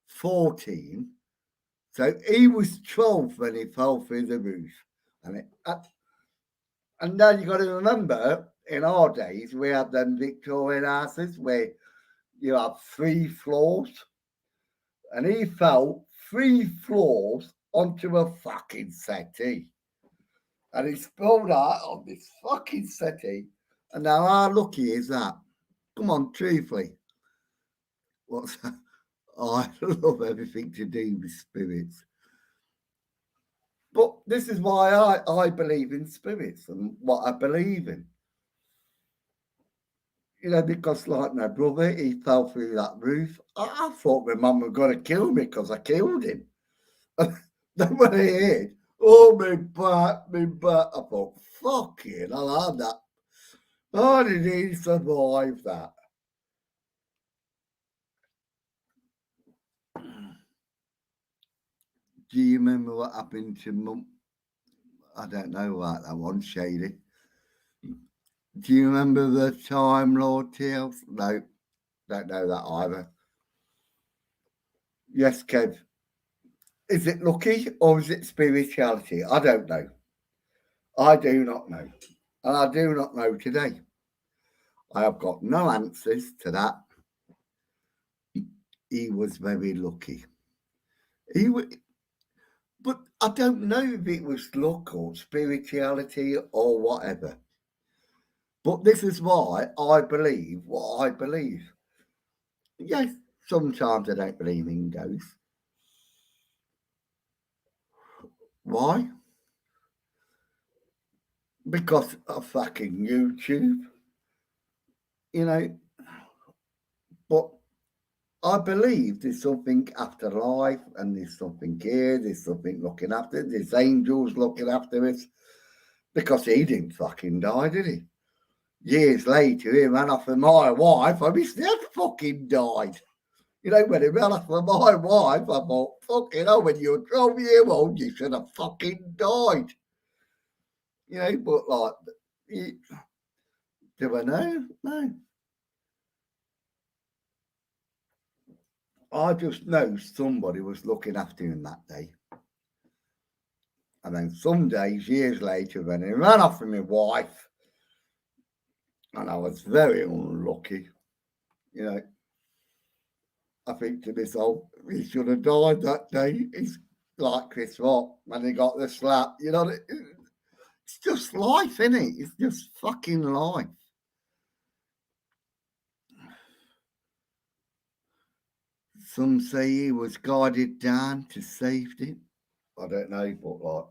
14. So he was 12 when he fell through the roof. And then you got to remember, in our days, we had them Victorian houses where you have 3 floors. And he fell 3 floors onto a fucking settee. And he spilled out on this fucking settee. And now how lucky is that? Come on, truthfully. What's that? I love everything to do with spirits. But this is why I believe in spirits and what I believe in. You know, because like my brother, he fell through that roof. I thought my mum was going to kill me because I killed him. And then when I heard, oh, my butt, I thought, fuck it, I'll have that. How did he survive that? Do you remember what happened to Mum? I don't know about that one, Shady. Do you remember the Time Lord tales? No, don't know that either. Yes, Kev. Is it lucky or is it spirituality? I don't know. I do not know. And I do not know today. I have got no answers to that. He was very lucky. But I don't know if it was luck or spirituality or whatever. But this is why I believe what I believe. Yes, sometimes I don't believe in ghosts. Why? Because of fucking YouTube. You know, but I believe there's something after life and there's something here, there's something looking after, there's angels looking after us. Because he didn't fucking die, did he? Years later, he ran off with my wife. I mean, he had fucking died. You know, when he ran off with my wife, I thought, fucking hell, when you're 12-year-old, you should have fucking died. You know, but like, do I know? No. I just know somebody was looking after him that day. And then some days, years later, when he ran off with my wife, and I was very unlucky, you know, I think to myself, he should have died that day. He's like Chris Rock when he got the slap. You know, it's just life, isn't it? It's just fucking life. Some say he was guided down to safety. I don't know, but like,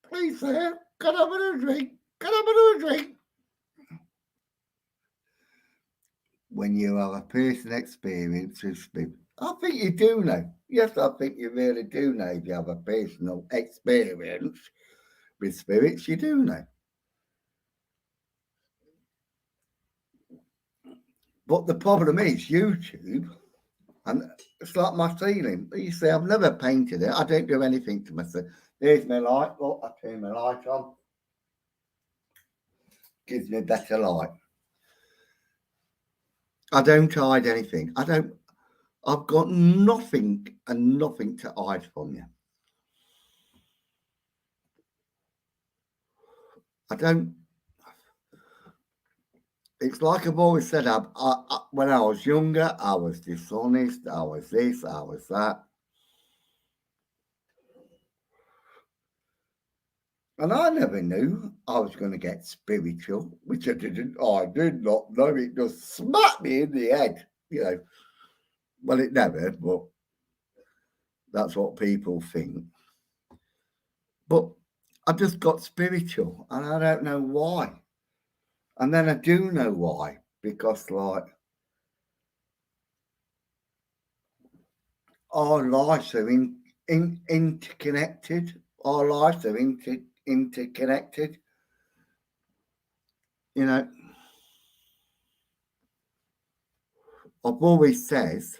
please, sir, can I have a drink? Can I have a drink? When you have a personal experience with spirit, I think you do know. Yes, I think you really do know. If you have a personal experience with spirits, you do know. But the problem is YouTube, and it's like my ceiling. You see, I've never painted it. I don't do anything to myself. There's my light. Look, I turn my light on. Gives me better light. I don't hide anything. I've got nothing and nothing to hide from you. I don't. It's like I've always said. When I was younger, I was dishonest. I was this. I was that. And I never knew I was going to get spiritual, which I didn't. I did not know. It just smacked me in the head. You know. Well, it never, but that's what people think. But I just got spiritual, and I don't know why. And then I do know why, because like our lives are interconnected. Our lives are interconnected. You know, I've always says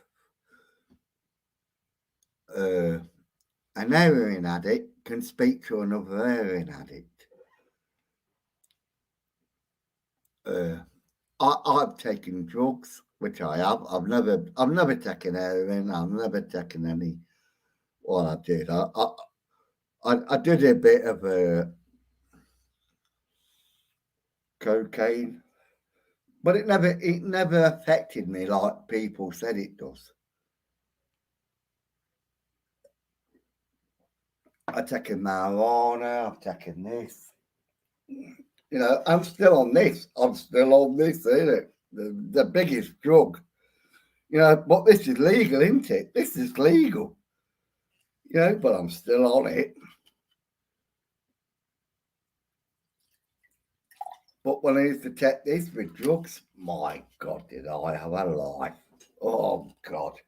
an heroin addict can speak to another heroin addict. I've taken drugs, which I have. I've never taken heroin. I've never taken any. Well, I did. I did a bit of cocaine, but it never affected me like people said it does. I've taken marijuana. I've taken this. You know, I'm still on this. I'm still on this, isn't it? The biggest drug. You know, but this is legal, isn't it? This is legal. You know, but I'm still on it. But when I used to take this with drugs, my God, did I have a life. Oh, God.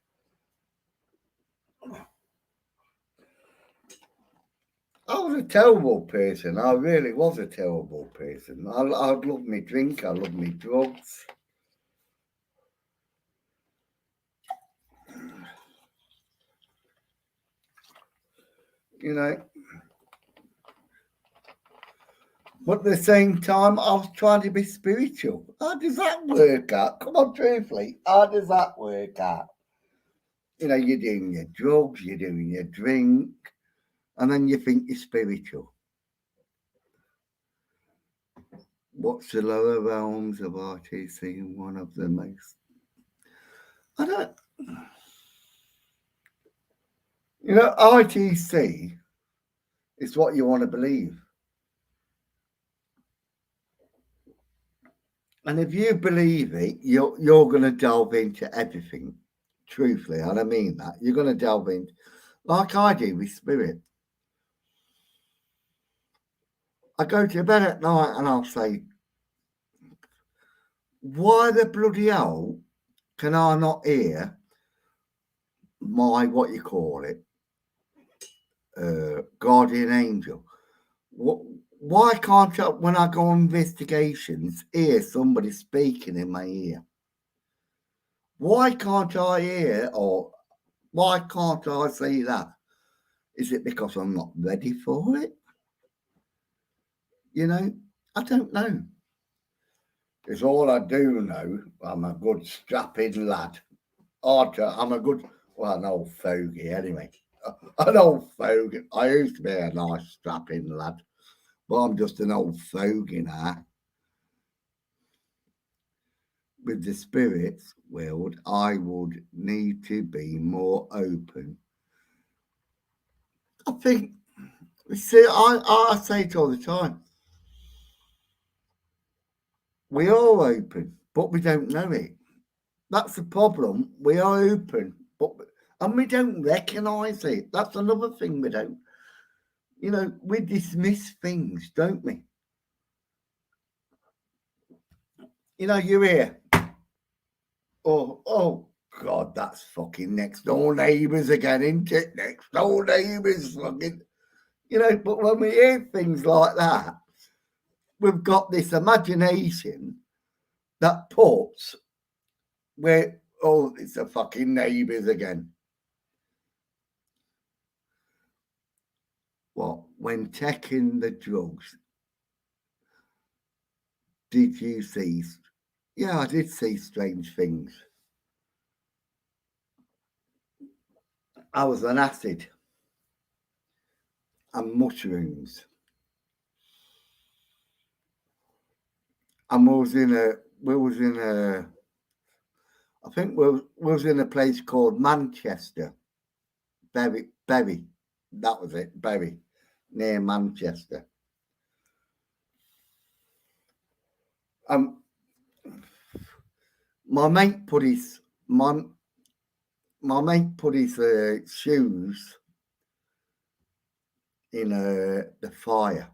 I was a terrible person. I really was a terrible person. I love me drink. I love me drugs. You know. But at the same time, I was trying to be spiritual. How does that work out? Come on, truthfully, how does that work out? You know, you're doing your drugs, you're doing your drink, and then you think you're spiritual. What's the lower realms of RTC and one of the most? I don't. You know, ITC is what you want to believe. And if you believe it, you're going to delve into everything. Truthfully, and I mean that. You're going to delve in, like I do with spirit. I go to bed at night and I'll say, why the bloody hell can I not hear my, what you call it, guardian angel? Why can't I, when I go on investigations, hear somebody speaking in my ear? Why can't I hear, or why can't I see that? Is it because I'm not ready for it? You know, I don't know. It's all I do know. I'm a good strapping lad. I'm a good, well, an old fogey anyway. An old fogey. I used to be a nice strapping lad, but I'm just an old fogey now. With the spirits world, I would need to be more open. I think, see, I say it all the time. We are open, but we don't know it. That's the problem. We are open, and we don't recognise it. That's another thing we don't. We dismiss things, don't we? You hear, oh God, that's fucking next door neighbours again, isn't it? Next door neighbours, fucking. But when we hear things like that, we've got this imagination that puts where, it's the fucking neighbours again. What, when taking the drugs, did you see? Yeah, I did see strange things. I was on acid and mushrooms. And I think we was in a place called Manchester. Bury. That was it, Bury, near Manchester. My mate put his shoes in the fire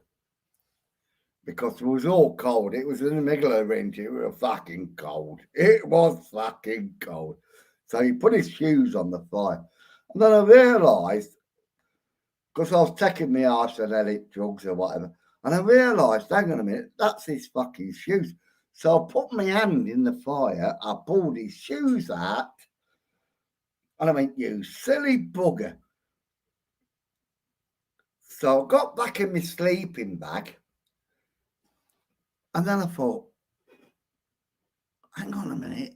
because it was all cold. It was in the middle of winter. It was fucking cold. It was fucking cold. So he put his shoes on the fire. And then I realised, because I was taking my arsenic drugs or whatever, and I realised, hang on a minute, that's his fucking shoes. So I put my hand in the fire, I pulled his shoes out, and I went, you silly bugger. So I got back in my sleeping bag, and then I thought, hang on a minute.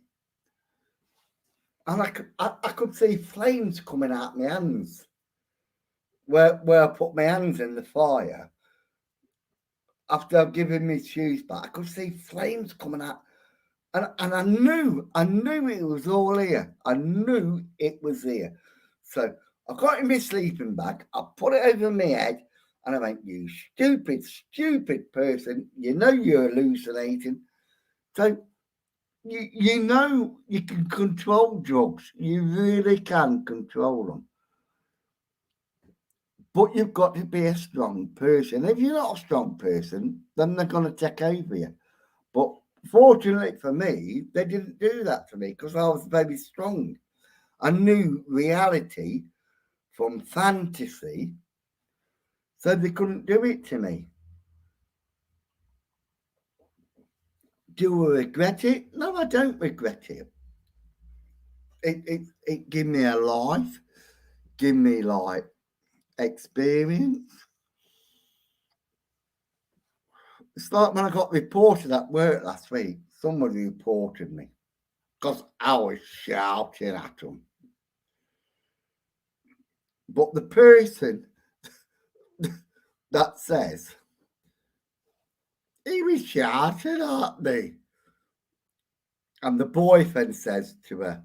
And I could see flames coming out my hands. Where I put my hands in the fire, after I've given my shoes back, I could see flames coming out. And I knew it was all here. I knew it was here. So I got in my sleeping bag, I put it over my head, and I went, you stupid person, you're hallucinating. So you can control drugs. You really can control them. But you've got to be a strong person. If you're not a strong person, then they're going to take over you. But fortunately for me, they didn't do that to me because I was very strong. I knew reality from fantasy, so they couldn't do it to me. Do I regret it? No, I don't regret it. It gave me a life, give me like experience. It's like when I got reported at work last week, somebody reported me because I was shouting at them. But the person that says, he was shouting at me. And the boyfriend says to her,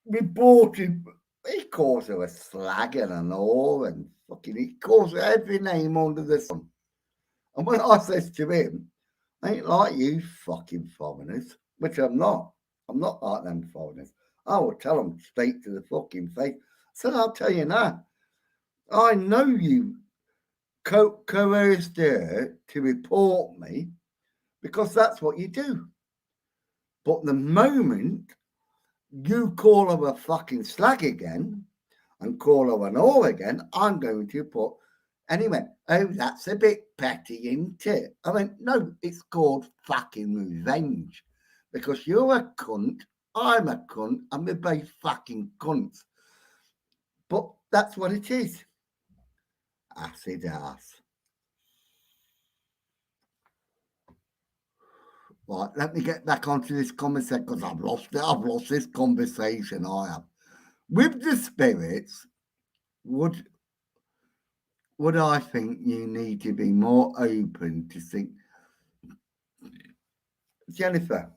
report him. He calls her a slag and an whore and fucking, he calls her every name under the sun. And when I says to him, I ain't like you fucking foreigners, which I'm not. I'm not like them foreigners. I will tell them straight to the fucking face. I said, I'll tell you now, I know you coerced her to report me because that's what you do. But the moment you call her a fucking slag again and call her an whore again, I'm going to put, anyway, oh, that's a bit petty, isn't it? I went, no, it's called fucking revenge because you're a cunt, I'm a cunt, and we're both fucking cunts. But that's what it is. Acid ass. Right, let me get back onto this conversation because I've lost it. I've lost this conversation. I have. With the spirits, would I think you need to be more open to think, Jennifer?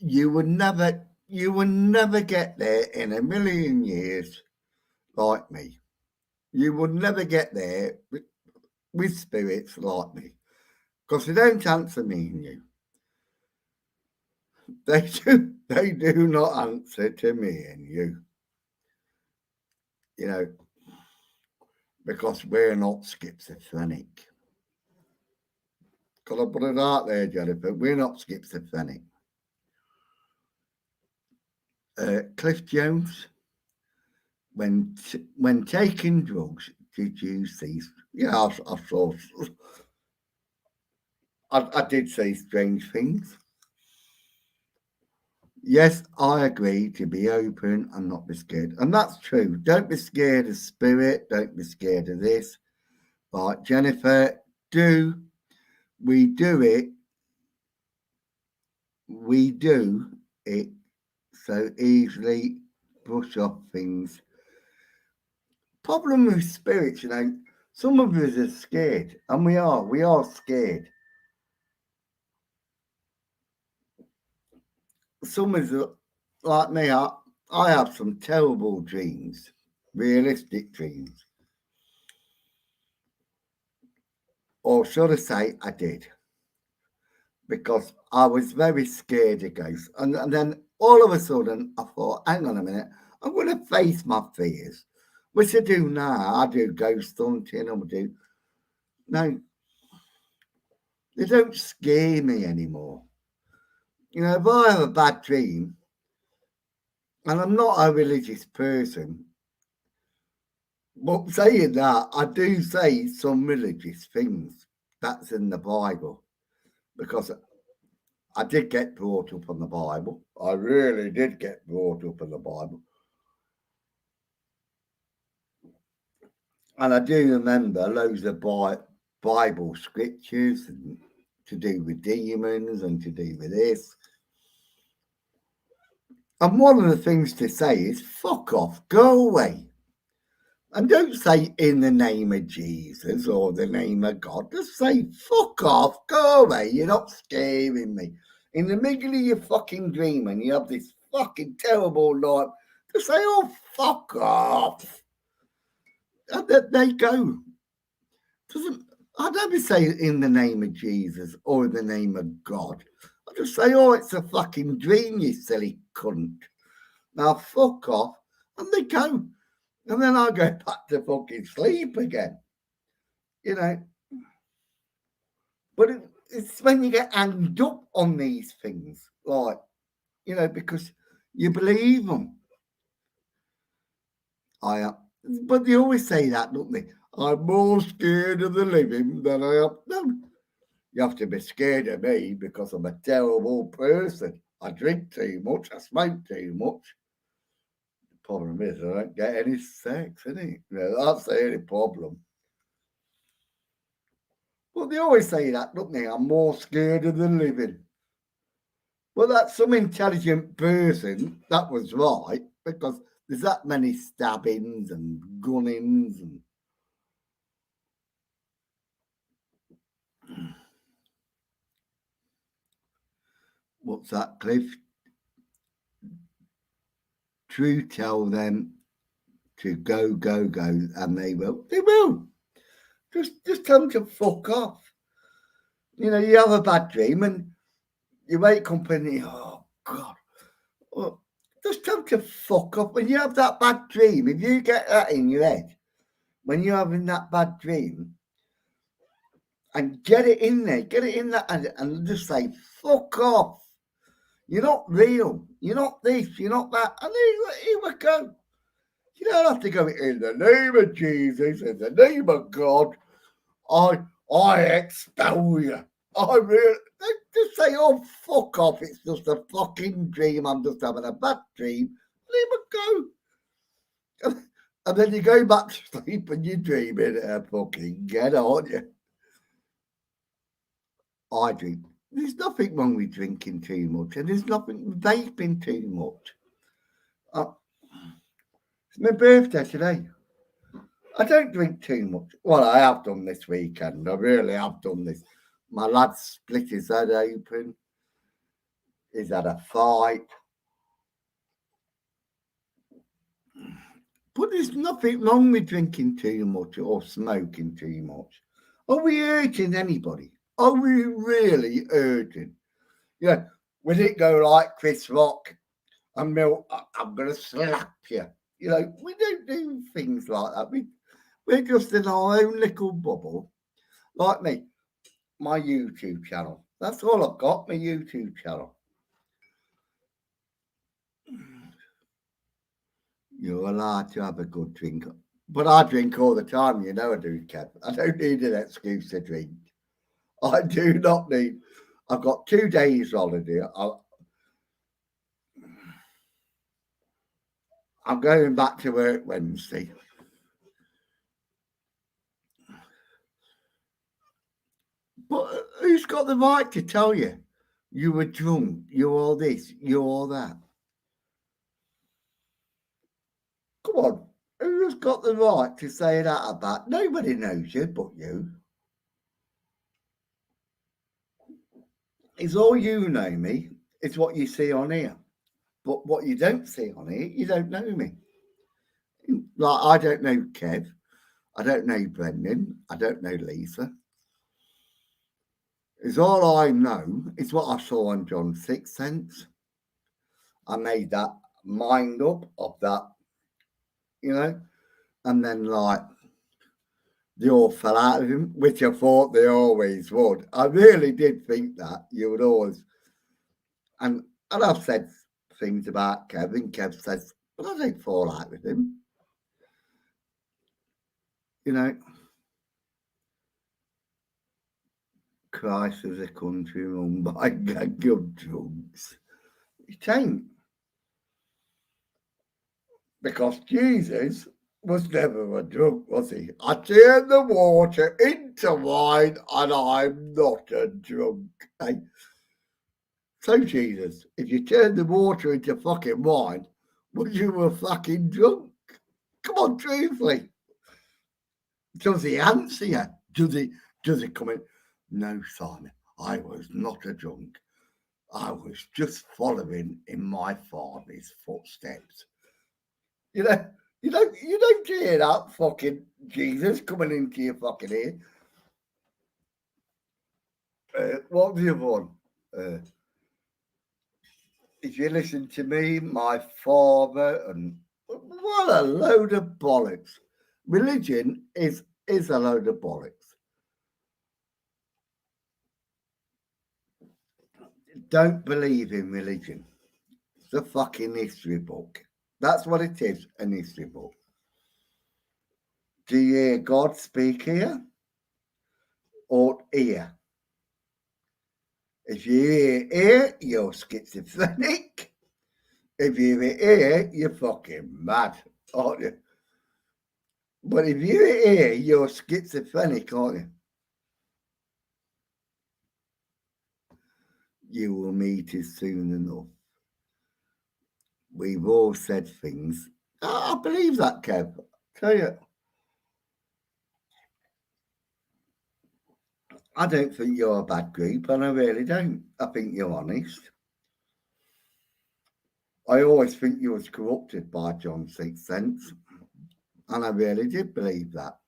You would never get there in a million years like me. You would never get there with spirits like me, because they don't answer me and you. They do not answer to me and you. You know, because we're not schizophrenic. Got to put it out there, Jennifer. We're not schizophrenic. Cliff Jones, when taking drugs, did you see? Yeah, I saw. I did see strange things. Yes, I agree to be open and not be scared. And that's true. Don't be scared of spirit. Don't be scared of this. But Jennifer, we do it so easily, brush off things. Problem with spirits, some of us are scared, and we are scared. Some of us, like me, I have some terrible dreams, realistic dreams. Or should I say, I did. Because I was very scared of ghosts. And then all of a sudden, I thought, hang on a minute, I'm going to face my fears, which I do now. I do ghost hunting, no, they don't scare me anymore. If I have a bad dream, and I'm not a religious person, but saying that, I do say some religious things. That's in the Bible, because I did get brought up on the Bible. I really did get brought up in the Bible. And I do remember loads of Bible scriptures to do with demons and to do with this. And one of the things to say is, fuck off, go away. And don't say in the name of Jesus or the name of God. Just say, fuck off, go away. You're not scaring me. In the middle of your fucking dream and you have this fucking terrible night, just say, oh, fuck off. And they go. I don't say in the name of Jesus or in the name of God. I just say, oh, it's a fucking dream, you silly cunt. Now, fuck off. And they go. And then I go back to fucking sleep again. But it's when you get hanged up on these things, like, because you believe them. But they always say that, don't they? I'm more scared of the living than I am. No, you have to be scared of me because I'm a terrible person. I drink too much. I smoke too much. The problem is I don't get any sex, isn't it? That's the only problem. Well, they always say that, don't they? I'm more scared of the living. Well, that's some intelligent person. That was right, because there's that many stabbings and gunnings and what's that, Cliff? True, tell them to go, go, go, and they will. They will. Just tell them to fuck off. You have a bad dream and you wake up and you, oh God. Well, just tell them to fuck off. When you have that bad dream, if you get that in your head, when you're having that bad dream, and get it in there, and just say, fuck off. You're not real. You're not this. You're not that. And here we go. You don't have to go in the name of Jesus, in the name of God. I expel you. I really just say, oh, fuck off. It's just a fucking dream. I'm just having a bad dream. Leave it go. And then you go back to sleep and you're dreaming a fucking get on you. I drink. There's nothing wrong with drinking too much, and there's nothing vaping too much. It's my birthday today. I don't drink too much. Well, I have done this weekend. I really have done this. My lad split his head open. He's had a fight. But there's nothing wrong with drinking too much or smoking too much. Are we hurting anybody? Are we really hurting? Yeah, will it go like Chris Rock and Mill? I'm going to slap you. You know, we don't do things like that. We're just in our own little bubble. Like me, my YouTube channel. That's all I've got, my YouTube channel. You're allowed to have a good drink. But I drink all the time, you know I do, Kev. I don't need an excuse to drink. I do not need. I've got 2 days holiday. I'm going back to work Wednesday. But who's got the right to tell you you were drunk, you're all this, you're all that? Come on, who's got the right to say that about? Nobody knows you but you. It's all you know me. It's what you see on here. But what you don't see on here, you don't know me. Like, I don't know Kev. I don't know Brendan. I don't know Lisa. It's all I know. It's what I saw on John's Sixth Sense. I made that mind up of that, you know, and then like they all fell out of him, which I thought they always would. I really did think that you would always, and I've said things about Kevin. Kev says, but I don't fall out with him, you know. Christ is a country run by a gang of drunks. It ain't. Because Jesus was never a drunk, was he? I turned the water into wine and I'm not a drunk. Eh? So, Jesus, if you turned the water into fucking wine, would you were fucking drunk? Come on, truthfully. Does he answer you? Does he come in? No, Simon, I was not a drunk. I was just following in my father's footsteps. You know, you don't hear that fucking Jesus coming into your fucking ear. What the other one? If you listen to me, my father, and what a load of bollocks. Religion is a load of bollocks. Don't believe in religion. It's a fucking history book. That's what it is, an history book. Do you hear God speak here or here? If you hear here, you're schizophrenic. If you hear here, you're fucking mad, aren't you? But if you hear here, you're schizophrenic, aren't you? You will meet us soon enough. We've all said things. I believe that, Kev. Tell you. I don't think you're a bad group, and I really don't. I think you're honest. I always think you was corrupted by John's Sixth Sense, and I really did believe that.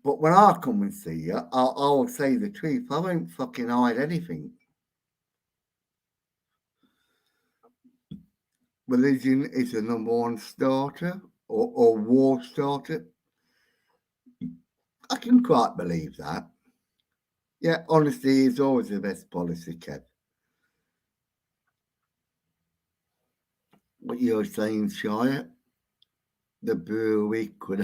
But when I come and see you, I'll say the truth. I won't fucking hide anything. Religion is the number one starter or war starter. I can quite believe that. Yeah, honesty is always the best policy, Kev. What you're saying, Shire, the brewery could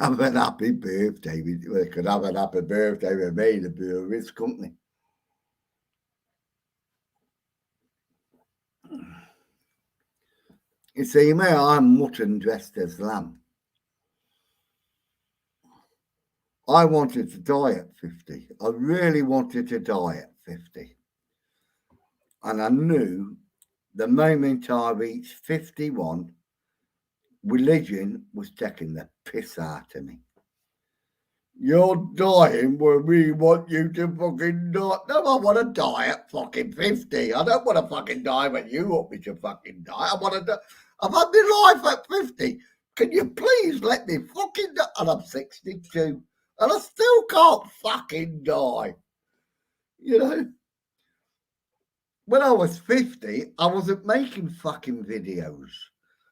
have an happy birthday. They could have an happy birthday with me, the brewery's company. You see, me, I'm mutton dressed as lamb. I wanted to die at 50. I really wanted to die at 50. And I knew the moment I reached 51, religion was taking the piss out of me. You're dying when we want you to fucking die. No, I want to die at fucking 50. I don't want to fucking die when you want me to fucking die. I want to die. I've had my life at 50. Can you please let me fucking die? And I'm 62. And I still can't fucking die. You know? When I was 50, I wasn't making fucking videos.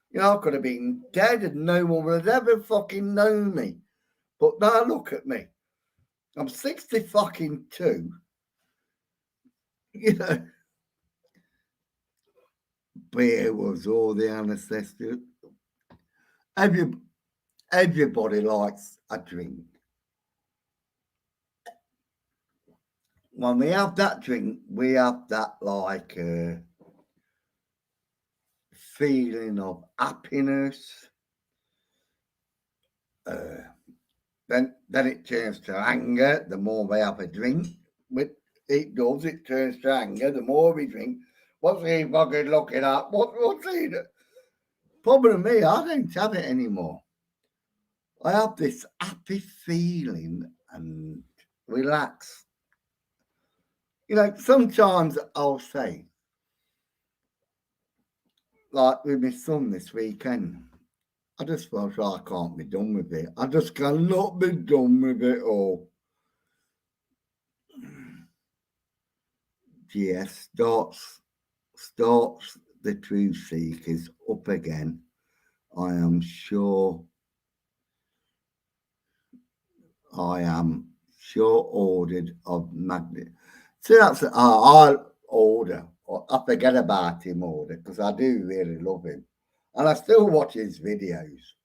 You know, I could have been dead and no one would have ever fucking known me. But now look at me. I'm 60 fucking 2. You know, beer was all the ancestors. Everybody likes a drink. When we have that drink, we have that like feeling of happiness. Then it turns to anger. The more we have a drink, it turns to anger. The more we drink, what's he fucking looking at? What's he? Problem with me, I don't have it anymore. I have this happy feeling and relax. You know, sometimes I'll say, like with my son this weekend, I just felt like I can't be done with it. I just cannot be done with it all. Yes, starts the truth seekers up again. I am sure ordered of magnet. So that's I'll order. I forget about him order because I do really love him, and I still watch his videos.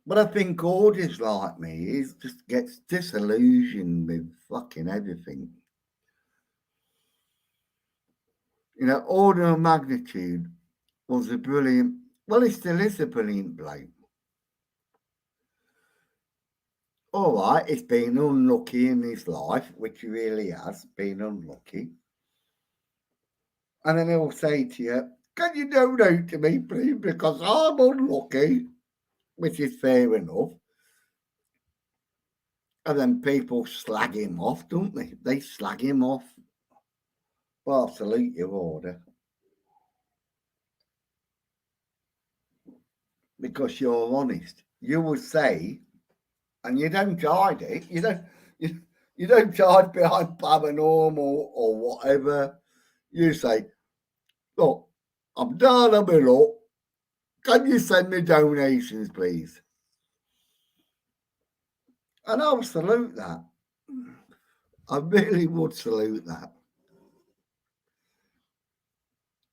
But I think orders like me, he just gets disillusioned with fucking everything. You know, order of magnitude was a brilliant. Well, he still is a brilliant bloke. All right, he's been unlucky in his life, which he really has been unlucky. And then he'll say to you, can you donate to me, please, because I'm unlucky, which is fair enough. And then people slag him off, don't they? They slag him off. Well, I salute your order. Because you're honest. You will say, and you don't hide it, you don't hide behind paranormal or whatever. You say, look, I'm down on my luck. Can you send me donations, please? And I'll salute that. I really would salute that.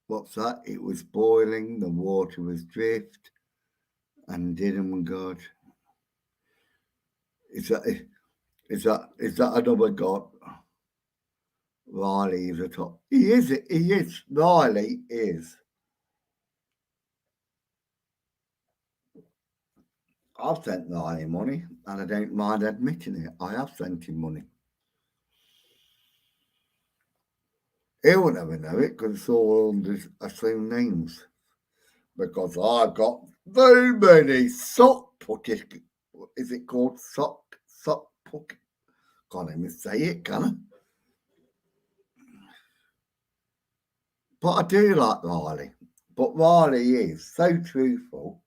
What's that? It was boiling, the water was drift, and didn't God. Is that another God? Riley is a top. He is. Riley is. I've sent Riley money, and I don't mind admitting it. I have sent him money. He'll never know it because it's all under assumed names. Because I've got so many sock puckets. Is it called sock puck? Can't even say it, can I? But I do like Riley. But Riley is so truthful.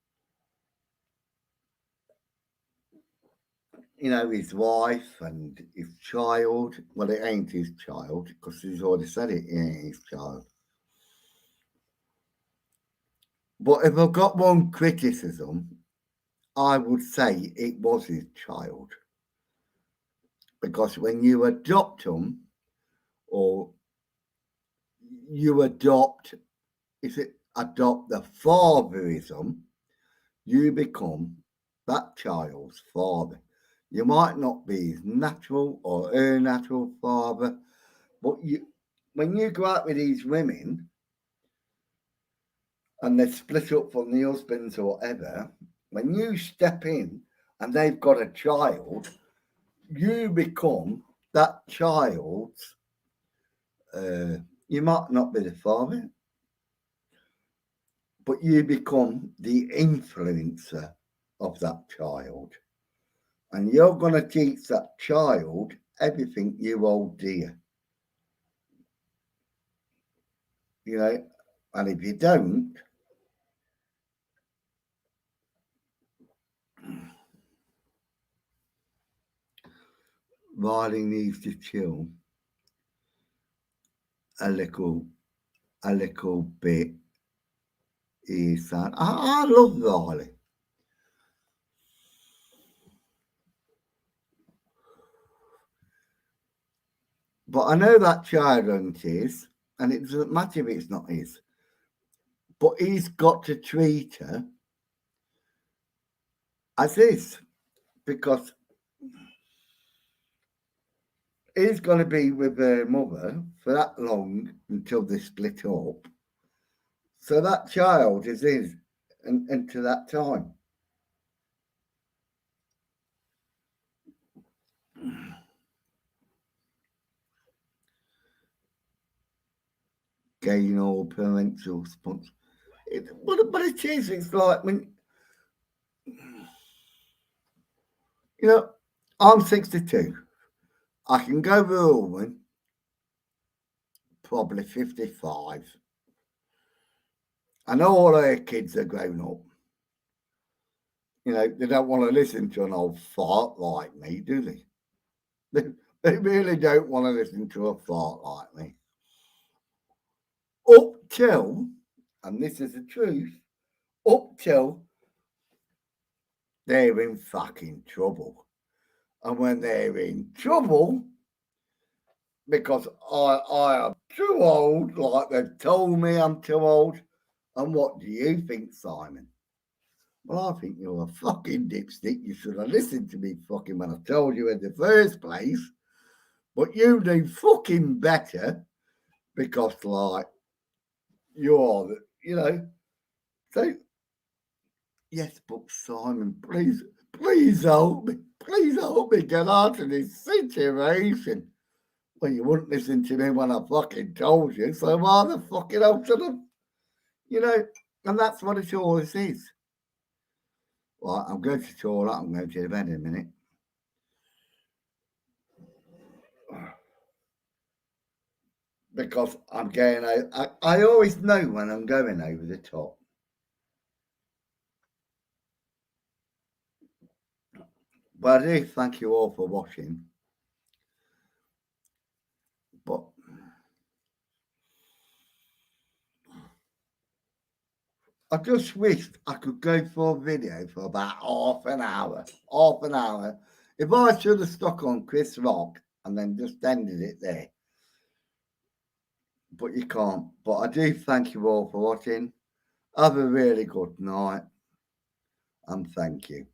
You know, his wife and his child. Well, it ain't his child because he's already said it ain't his child. But if I've got one criticism, I would say it was his child. Because when you adopt them, or you adopt the fatherism, you become that child's father. You might not be his natural or her natural father, but when you go out with these women and they're split up from the husbands or whatever, when you step in and they've got a child, you become that child's, you might not be the father, but you become the influencer of that child, and you're going to teach that child everything you hold dear. You know, and if you don't, Riley needs to chill a little bit. He's saying, I love Riley. But I know that child ain't his, and it doesn't matter if it's not his. But he's got to treat her as his, because he's going to be with her mother for that long until they split up. So that child is his until that time. Gain all parental response. But it is, it's like, when, you know, I'm 62. I can go with a woman, probably 55. And all her kids are grown up. You know, they don't want to listen to an old fart like me, do they? They really don't want to listen to a fart like me. Up till, and this is the truth, up till they're in fucking trouble. And when they're in trouble, because I am too old, like they've told me I'm too old. And what do you think, Simon? Well, I think you're a fucking dipstick. You should have listened to me fucking when I told you in the first place. But you do fucking better, because, like, you're, you know. So, yes, but Simon, please help me. Please help me get out of this situation. Well, you wouldn't listen to me when I fucking told you, so why the fucking hell should I? You know, and that's what it always is. Right, I'm going to toilet, I'm going to the bed in a minute. Because I'm going out. I always know when I'm going over the top. But I do thank you all for watching. But I just wished I could go for a video for about half an hour. Half an hour. If I should have stuck on Chris Rock and then just ended it there. But you can't. But I do thank you all for watching. Have a really good night. And thank you.